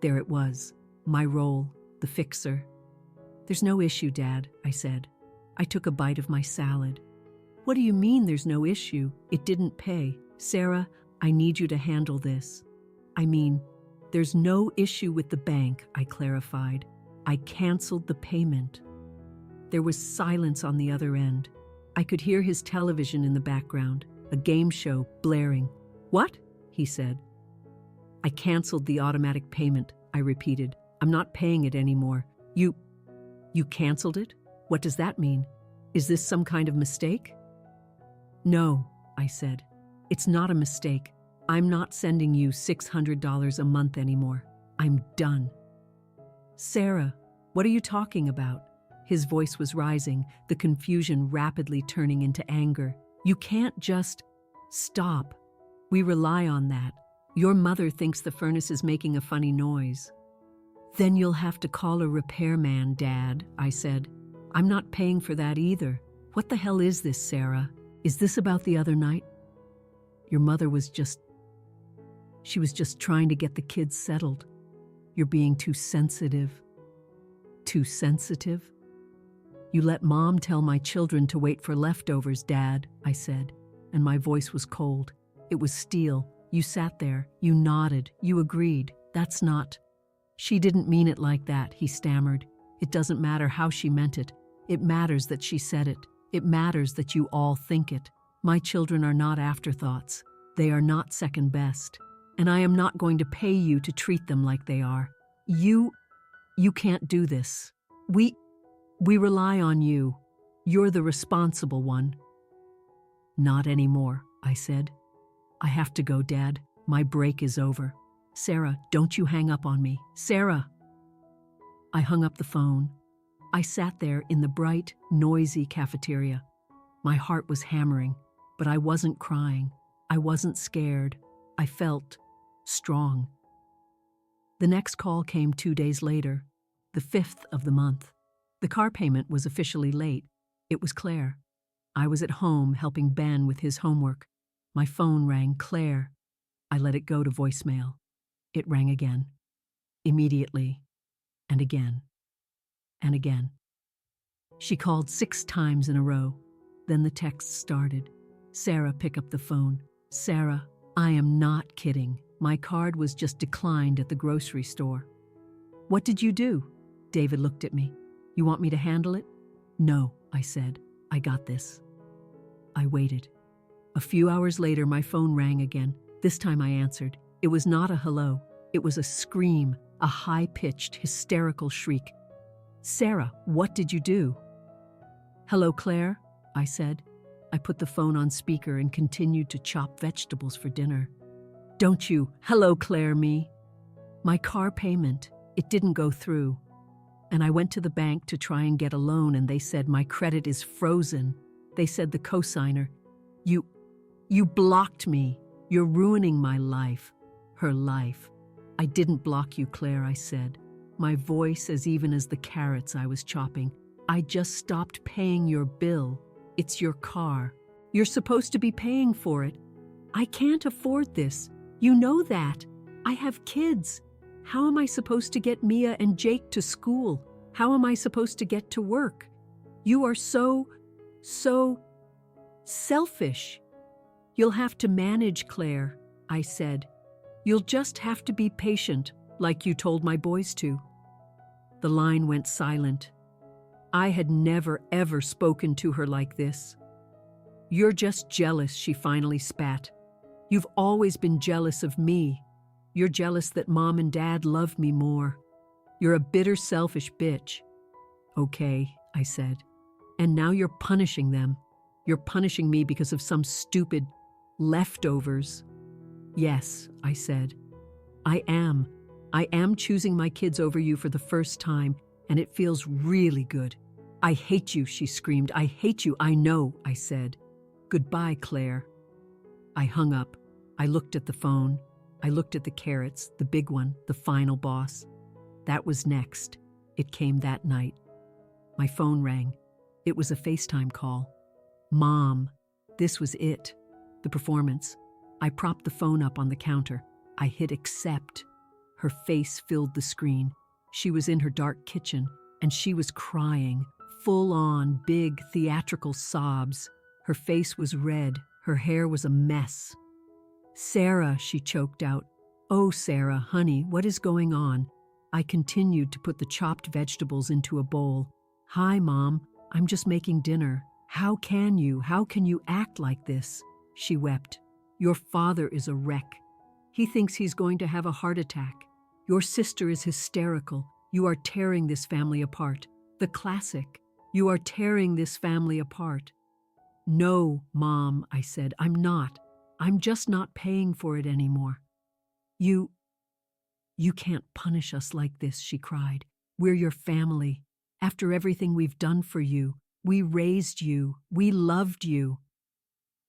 Speaker 1: There it was, my role, the fixer. "There's no issue, Dad," I said. I took a bite of my salad. "What do you mean there's no issue? It didn't pay. Sarah, I need you to handle this." "I mean, there's no issue with the bank," I clarified. "I canceled the payment." There was silence on the other end. I could hear his television in the background, a game show blaring. "What?" he said. "I canceled the automatic payment," I repeated. "I'm not paying it anymore." You canceled it? What does that mean? Is this some kind of mistake?" "No," I said. "It's not a mistake. I'm not sending you $600 a month anymore. I'm done." "Sarah, what are you talking about?" His voice was rising, the confusion rapidly turning into anger. "You can't just stop. We rely on that. Your mother thinks the furnace is making a funny noise." "Then you'll have to call a repairman, Dad," I said. "I'm not paying for that either. What the hell is this, Sarah? Is this about the other night? Your mother was just trying to get the kids settled. You're being too sensitive." "Too sensitive?" "You let Mom tell my children to wait for leftovers, Dad," I said, and my voice was cold. It was steel. "You sat there, you nodded, you agreed. That's not—" "She didn't mean it like that," he stammered. "It doesn't matter how she meant it. It matters that she said it. It matters that you all think it. My children are not afterthoughts. They are not second best. And I am not going to pay you to treat them like they are. You can't do this. We rely on you. You're the responsible one." "Not anymore," I said. "I have to go, Dad. My break is over. Sarah, don't you hang up on me. Sarah!" I hung up the phone. I sat there in the bright, noisy cafeteria. My heart was hammering, but I wasn't crying. I wasn't scared. I felt strong. The next call came 2 days later, the 5th of the month. The car payment was officially late. It was Claire. I was at home helping Ben with his homework. My phone rang. "Claire." I let it go to voicemail. It rang again. Immediately. And again. And again. She called 6 times in a row. Then the text started. "Sarah, pick up the phone. Sarah, I am not kidding. My card was just declined at the grocery store." "What did you do?" David looked at me. "You want me to handle it?" "No," I said. "I got this." I waited. A few hours later, my phone rang again. This time I answered. It was not a hello. It was a scream, a high-pitched, hysterical shriek. "Sarah, what did you do?" "Hello, Claire," I said. I put the phone on speaker and continued to chop vegetables for dinner. "Don't you, hello, Claire, me. My car payment, it didn't go through. And I went to the bank to try and get a loan and they said my credit is frozen. They said the cosigner, you blocked me. You're ruining my life." Her life. "I didn't block you, Claire," I said, my voice as even as the carrots I was chopping. "I just stopped paying your bill. It's your car. You're supposed to be paying for it. I can't afford this. You know that. I have kids. How am I supposed to get Mia and Jake to school? How am I supposed to get to work? You are so selfish." "You'll have to manage, Claire," I said. "You'll just have to be patient, like you told my boys to." The line went silent. I had never, ever spoken to her like this. "You're just jealous," she finally spat. "You've always been jealous of me. You're jealous that Mom and Dad love me more. You're a bitter, selfish bitch." "Okay," I said. "And now you're punishing them. You're punishing me because of some stupid leftovers." "Yes," I said. I am. I am choosing my kids over you for the first time, and it feels really good." "I hate you," she screamed. "I hate you, I know," I said. "Goodbye, Claire." I hung up. I looked at the phone. I looked at the carrots, the big one, the final boss. That was next. It came that night. My phone rang. It was a FaceTime call. Mom. This was it. The performance. I propped the phone up on the counter. I hit accept. Her face filled the screen. She was in her dark kitchen, and she was crying, full-on, big, theatrical sobs. Her face was red. Her hair was a mess. "Sarah," she choked out. "Oh, Sarah, honey, what is going on?" I continued to put the chopped vegetables into a bowl. "Hi, Mom. I'm just making dinner. How can you act like this?" She wept. "Your father is a wreck. He thinks he's going to have a heart attack. Your sister is hysterical. You are tearing this family apart. The classic. You are tearing this family apart." "No, Mom," I said. "I'm not. I'm just not paying for it anymore." You can't punish us like this," she cried. "We're your family. After everything we've done for you, we raised you. We loved you."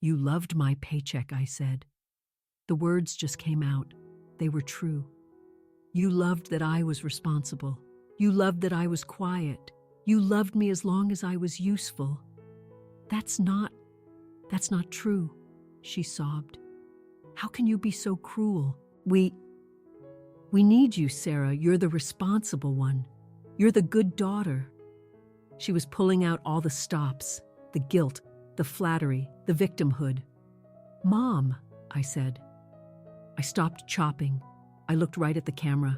Speaker 1: "You loved my paycheck," I said. The words just came out. They were true. "You loved that I was responsible. You loved that I was quiet. You loved me as long as I was useful." That's not true," she sobbed. "How can you be so cruel? We need you, Sarah. You're the responsible one. You're the good daughter." She was pulling out all the stops, the guilt, the flattery, the victimhood. "Mom," I said. I stopped chopping. I looked right at the camera.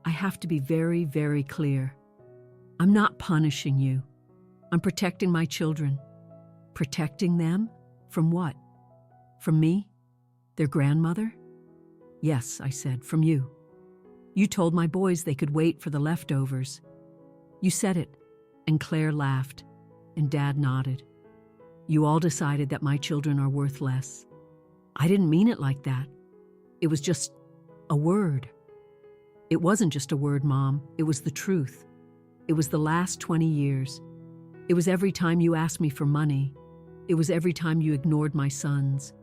Speaker 1: "I have to be very, very clear. I'm not punishing you. I'm protecting my children." "Protecting them? From what? From me? Their grandmother?" "Yes," I said, "from you. You told my boys they could wait for the leftovers. You said it," and Claire laughed. and Dad nodded. You all decided that my children are worth less. I didn't mean it like that. It was just a word. It wasn't just a word, Mom. It was the truth. It was the last 20 years. It was every time you asked me for money. It was every time you ignored my sons.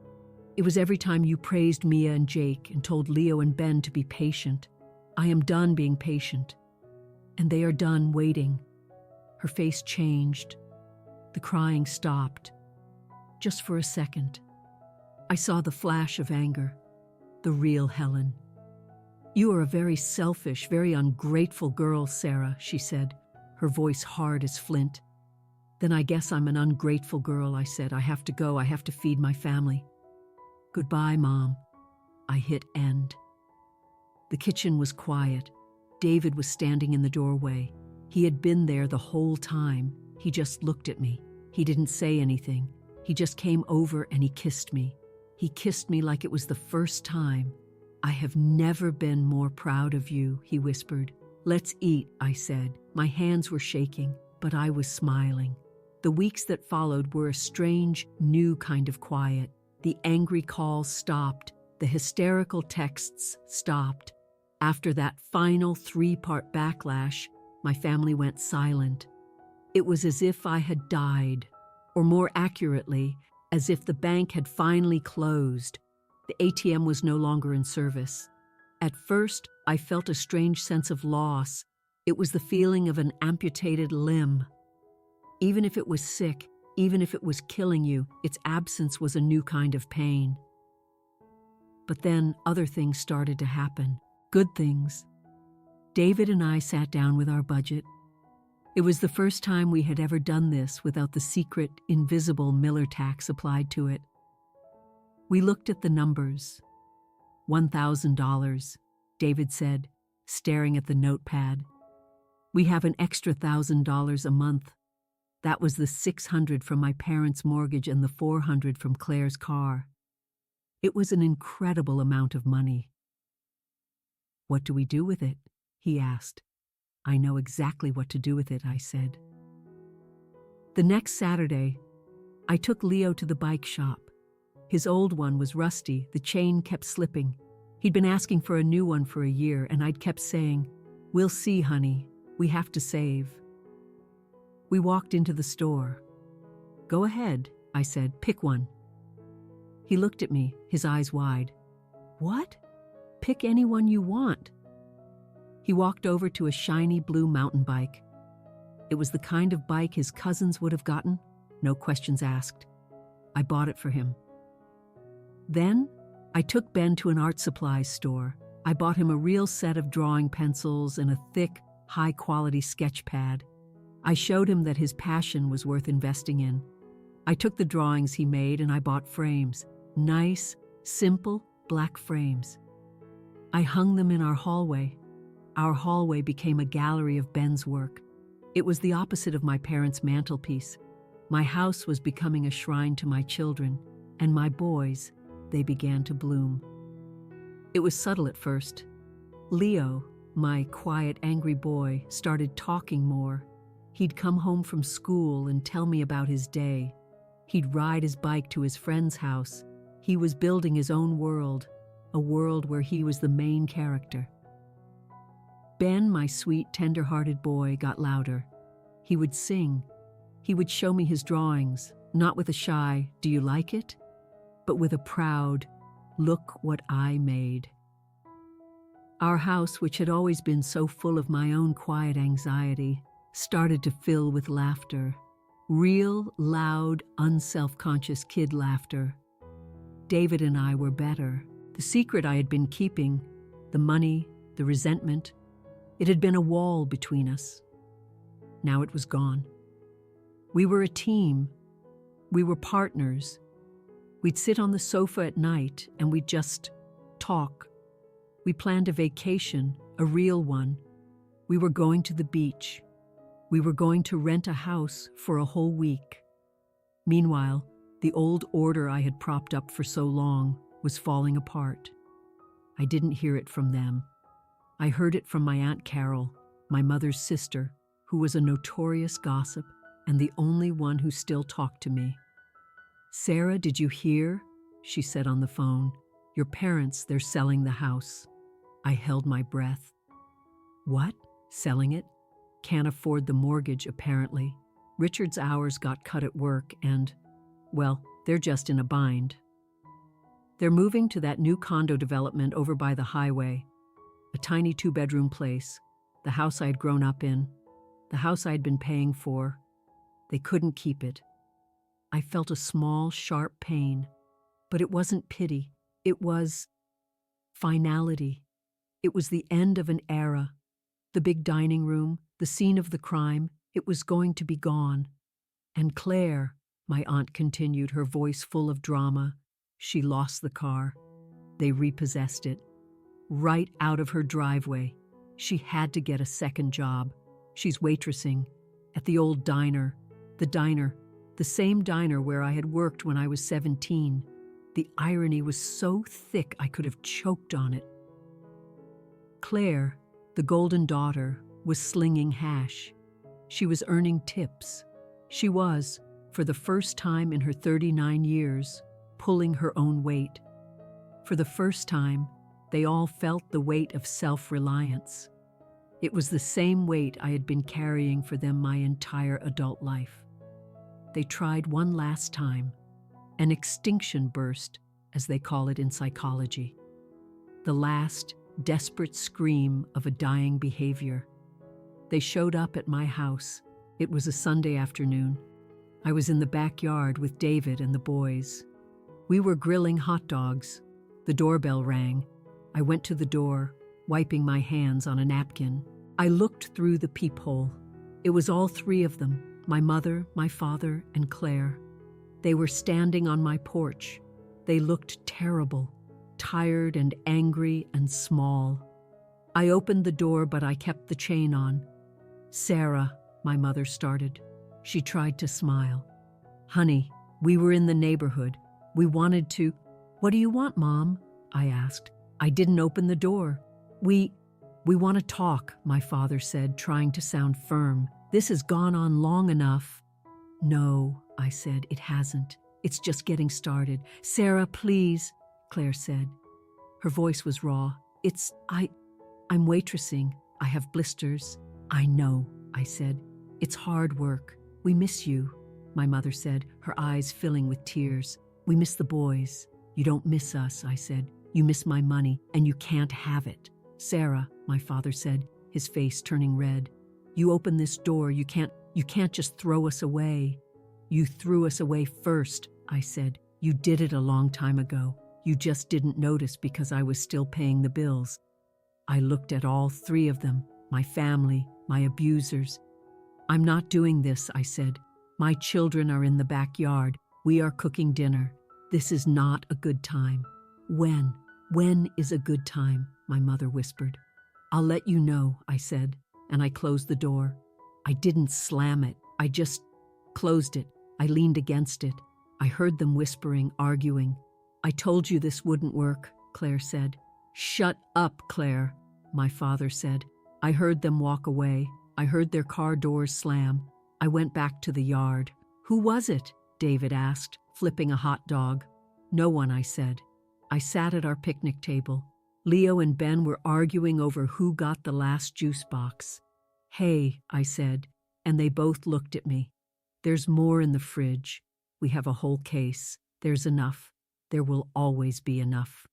Speaker 1: It was every time you praised Mia and Jake and told Leo and Ben to be patient. I am done being patient. And they are done waiting. Her face changed. The crying stopped. Just for a second. I saw the flash of anger. The real Helen. You are a very selfish, very ungrateful girl, Sarah, she said, her voice hard as flint. Then I guess I'm an ungrateful girl, I said. I have to go. I have to feed my family. Goodbye, Mom. I hit end. The kitchen was quiet. David was standing in the doorway. He had been there the whole time. He just looked at me. He didn't say anything. He just came over and he kissed me. He kissed me like it was the first time. I have never been more proud of you, he whispered. Let's eat, I said. My hands were shaking, but I was smiling. The weeks that followed were a strange, new kind of quiet. The angry calls stopped. The hysterical texts stopped. After that final 3-part backlash, my family went silent. It was as if I had died, or more accurately, as if the bank had finally closed. The ATM was no longer in service. At first, I felt a strange sense of loss. It was the feeling of an amputated limb. Even if it was sick, even if it was killing you, its absence was a new kind of pain. But then other things started to happen. Good things. David and I sat down with our budget. It was the first time we had ever done this without the secret, invisible Miller tax applied to it. We looked at the numbers. $1,000, David said, staring at the notepad. We have an extra $1,000 a month. That was the $600 from my parents' mortgage and the $400 from Claire's car. It was an incredible amount of money. What do we do with it? He asked. I know exactly what to do with it, I said. The next Saturday, I took Leo to the bike shop. His old one was rusty, the chain kept slipping. He'd been asking for a new one for a year, and I'd kept saying, We'll see, honey. We have to save. We walked into the store. Go ahead, I said, pick one. He looked at me, his eyes wide. What? Pick any one you want. He walked over to a shiny blue mountain bike. It was the kind of bike his cousins would have gotten, no questions asked. I bought it for him. Then, I took Ben to an art supplies store. I bought him a real set of drawing pencils and a thick, high-quality sketch pad. I showed him that his passion was worth investing in. I took the drawings he made and I bought frames. Nice, simple, black frames. I hung them in our hallway. Our hallway became a gallery of Ben's work. It was the opposite of my parents' mantelpiece. My house was becoming a shrine to my children, and my boys, they began to bloom. It was subtle at first. Leo, my quiet, angry boy, started talking more. He'd come home from school and tell me about his day. He'd ride his bike to his friend's house. He was building his own world, a world where he was the main character. Ben, my sweet, tender-hearted boy, got louder. He would sing. He would show me his drawings, not with a shy, "Do you like it?" but with a proud, "Look what I made." Our house, which had always been so full of my own quiet anxiety, started to fill with laughter. Real, loud, unself-conscious kid laughter. David and I were better. The secret I had been keeping, the money, the resentment, it had been a wall between us. Now it was gone. We were a team. We were partners. We'd sit on the sofa at night and we'd just talk. We planned a vacation, a real one. We were going to the beach. We were going to rent a house for a whole week. Meanwhile, the old order I had propped up for so long was falling apart. I didn't hear it from them. I heard it from my Aunt Carol, my mother's sister, who was a notorious gossip. and the only one who still talked to me. "Sarah, did you hear?" she said on the phone. "Your parents, they're selling the house." I held my breath. What? Selling it? Can't afford the mortgage, apparently. Richard's hours got cut at work and, well, they're just in a bind. They're moving to that new condo development over by the highway, a tiny 2-bedroom place, the house I'd grown up in, the house I'd been paying for. They couldn't keep it. I felt a small, sharp pain, but it wasn't pity. It was finality. It was the end of an era. The big dining room, the scene of the crime, it was going to be gone. And Claire, my aunt continued, her voice full of drama, she lost the car. They repossessed it. Right out of her driveway. She had to get a second job. She's waitressing at the old diner. The same diner where I had worked when I was 17. The irony was so thick I could have choked on it. Claire, the golden daughter, was slinging hash. She was earning tips. She was, for the first time in her 39 years, pulling her own weight. For the first time, they all felt the weight of self-reliance. It was the same weight I had been carrying for them my entire adult life. They tried one last time, an extinction burst, as they call it in psychology. The last, desperate scream of a dying behavior. They showed up at my house. It was a Sunday afternoon. I was in the backyard with David and the boys. We were grilling hot dogs. The doorbell rang. I went to the door, wiping my hands on a napkin. I looked through the peephole. It was all three of them, my mother, my father, and Claire. They were standing on my porch. They looked terrible, tired and angry and small. I opened the door, but I kept the chain on. "Sarah," my mother started. She tried to smile. "Honey, we were in the neighborhood. We wanted to—" "What do you want, Mom?" I asked. I didn't open the door. We want to talk," my father said, trying to sound firm. "This has gone on long enough." "No," I said, "it hasn't. It's just getting started." "Sarah, please," Claire said. Her voice was raw. I'm waitressing. I have blisters." "I know," I said. "It's hard work. We miss you," my mother said, her eyes filling with tears. "We miss the boys." "You don't miss us," I said. "You miss my money, and you can't have it." "Sarah," my father said, his face turning red. "You open this door. You can't just throw us away." "You threw us away first," I said. "You did it a long time ago. You just didn't notice because I was still paying the bills." I looked at all three of them, my family, my abusers. "I'm not doing this," I said. "My children are in the backyard. We are cooking dinner. This is not a good time." When is a good time?" my mother whispered. "I'll let you know," I said, and I closed the door. I didn't slam it. I just closed it. I leaned against it. I heard them whispering, arguing. "I told you this wouldn't work," Claire said. "Shut up, Claire," my father said. I heard them walk away. I heard their car doors slam. I went back to the yard. "Who was it?" David asked, flipping a hot dog. "No one," I said. I sat at our picnic table. Leo and Ben were arguing over who got the last juice box. "Hey," I said, and they both looked at me. "There's more in the fridge. We have a whole case. There's enough. There will always be enough."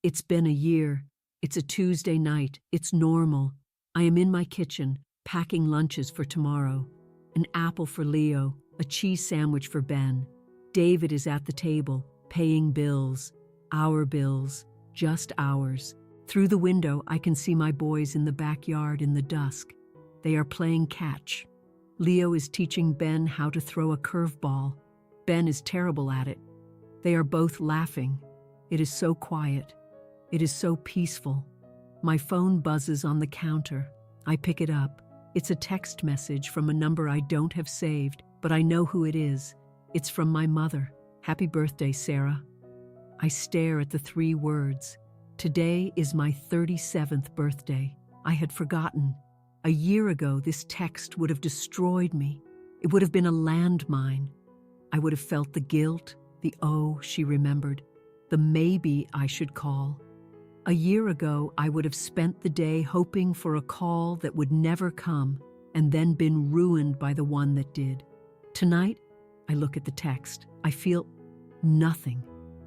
Speaker 1: It's been a year. It's a Tuesday night. It's normal. I am in my kitchen, packing lunches for tomorrow. An apple for Leo, a cheese sandwich for Ben. David is at the table, paying bills. Our bills, just ours. Through the window, I can see my boys in the backyard in the dusk. They are playing catch. Leo is teaching Ben how to throw a curveball. Ben is terrible at it. They are both laughing. It is so quiet. It is so peaceful. My phone buzzes on the counter. I pick it up. It's a text message from a number I don't have saved, but I know who it is. It's from my mother. "Happy birthday, Sarah." I stare at the 3 words. Today is my 37th birthday. I had forgotten. A year ago, this text would have destroyed me. It would have been a landmine. I would have felt the guilt, the oh, she remembered, the maybe I should call. A year ago, I would have spent the day hoping for a call that would never come and then been ruined by the one that did. Tonight, I look at the text. I feel nothing.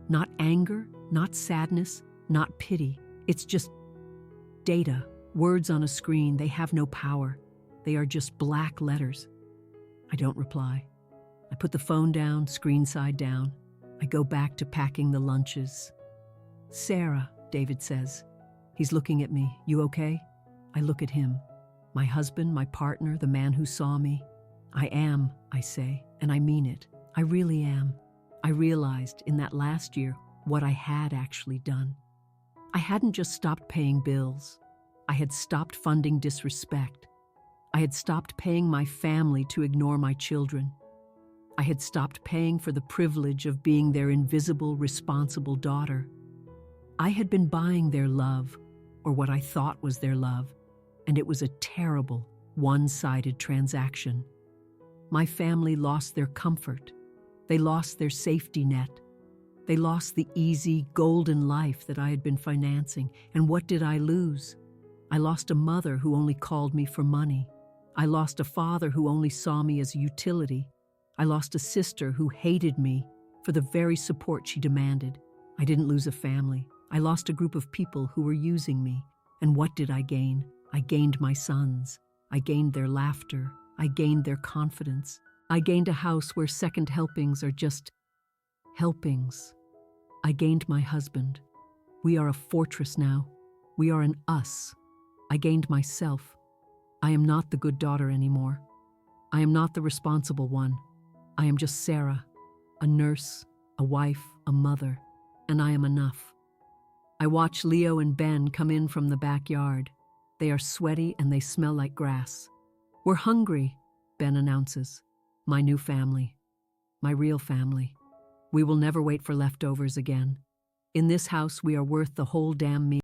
Speaker 1: Not anger, not sadness, not pity. It's just data, words on a screen. They have no power. They are just black letters. I don't reply. I put the phone down, screen side down. I go back to packing the lunches. Sarah, David says. He's looking at me. You okay? I look at him. My husband, my partner, the man who saw me. I am, I say, and I mean it. I really am. I realized in that last year what I had actually done. I hadn't just stopped paying bills. I had stopped funding disrespect. I had stopped paying my family to ignore my children. I had stopped paying for the privilege of being their invisible, responsible daughter. I had been buying their love, or what I thought was their love, and it was a terrible, one-sided transaction. My family lost their comfort. They lost their safety net. They lost the easy, golden life that I had been financing. And what did I lose? I lost a mother who only called me for money. I lost a father who only saw me as a utility. I lost a sister who hated me for the very support she demanded. I didn't lose a family. I lost a group of people who were using me. And what did I gain? I gained my sons. I gained their laughter. I gained their confidence. I gained a house where second helpings are just helpings. I gained my husband. We are a fortress now. We are an us. I gained myself. I am not the good daughter anymore. I am not the responsible one. I am just Sarah, a nurse, a wife, a mother, and I am enough. I watch Leo and Ben come in from the backyard. They are sweaty and they smell like grass. We're hungry, Ben announces. My new family. My real family. We will never wait for leftovers again. In this house, we are worth the whole damn meal.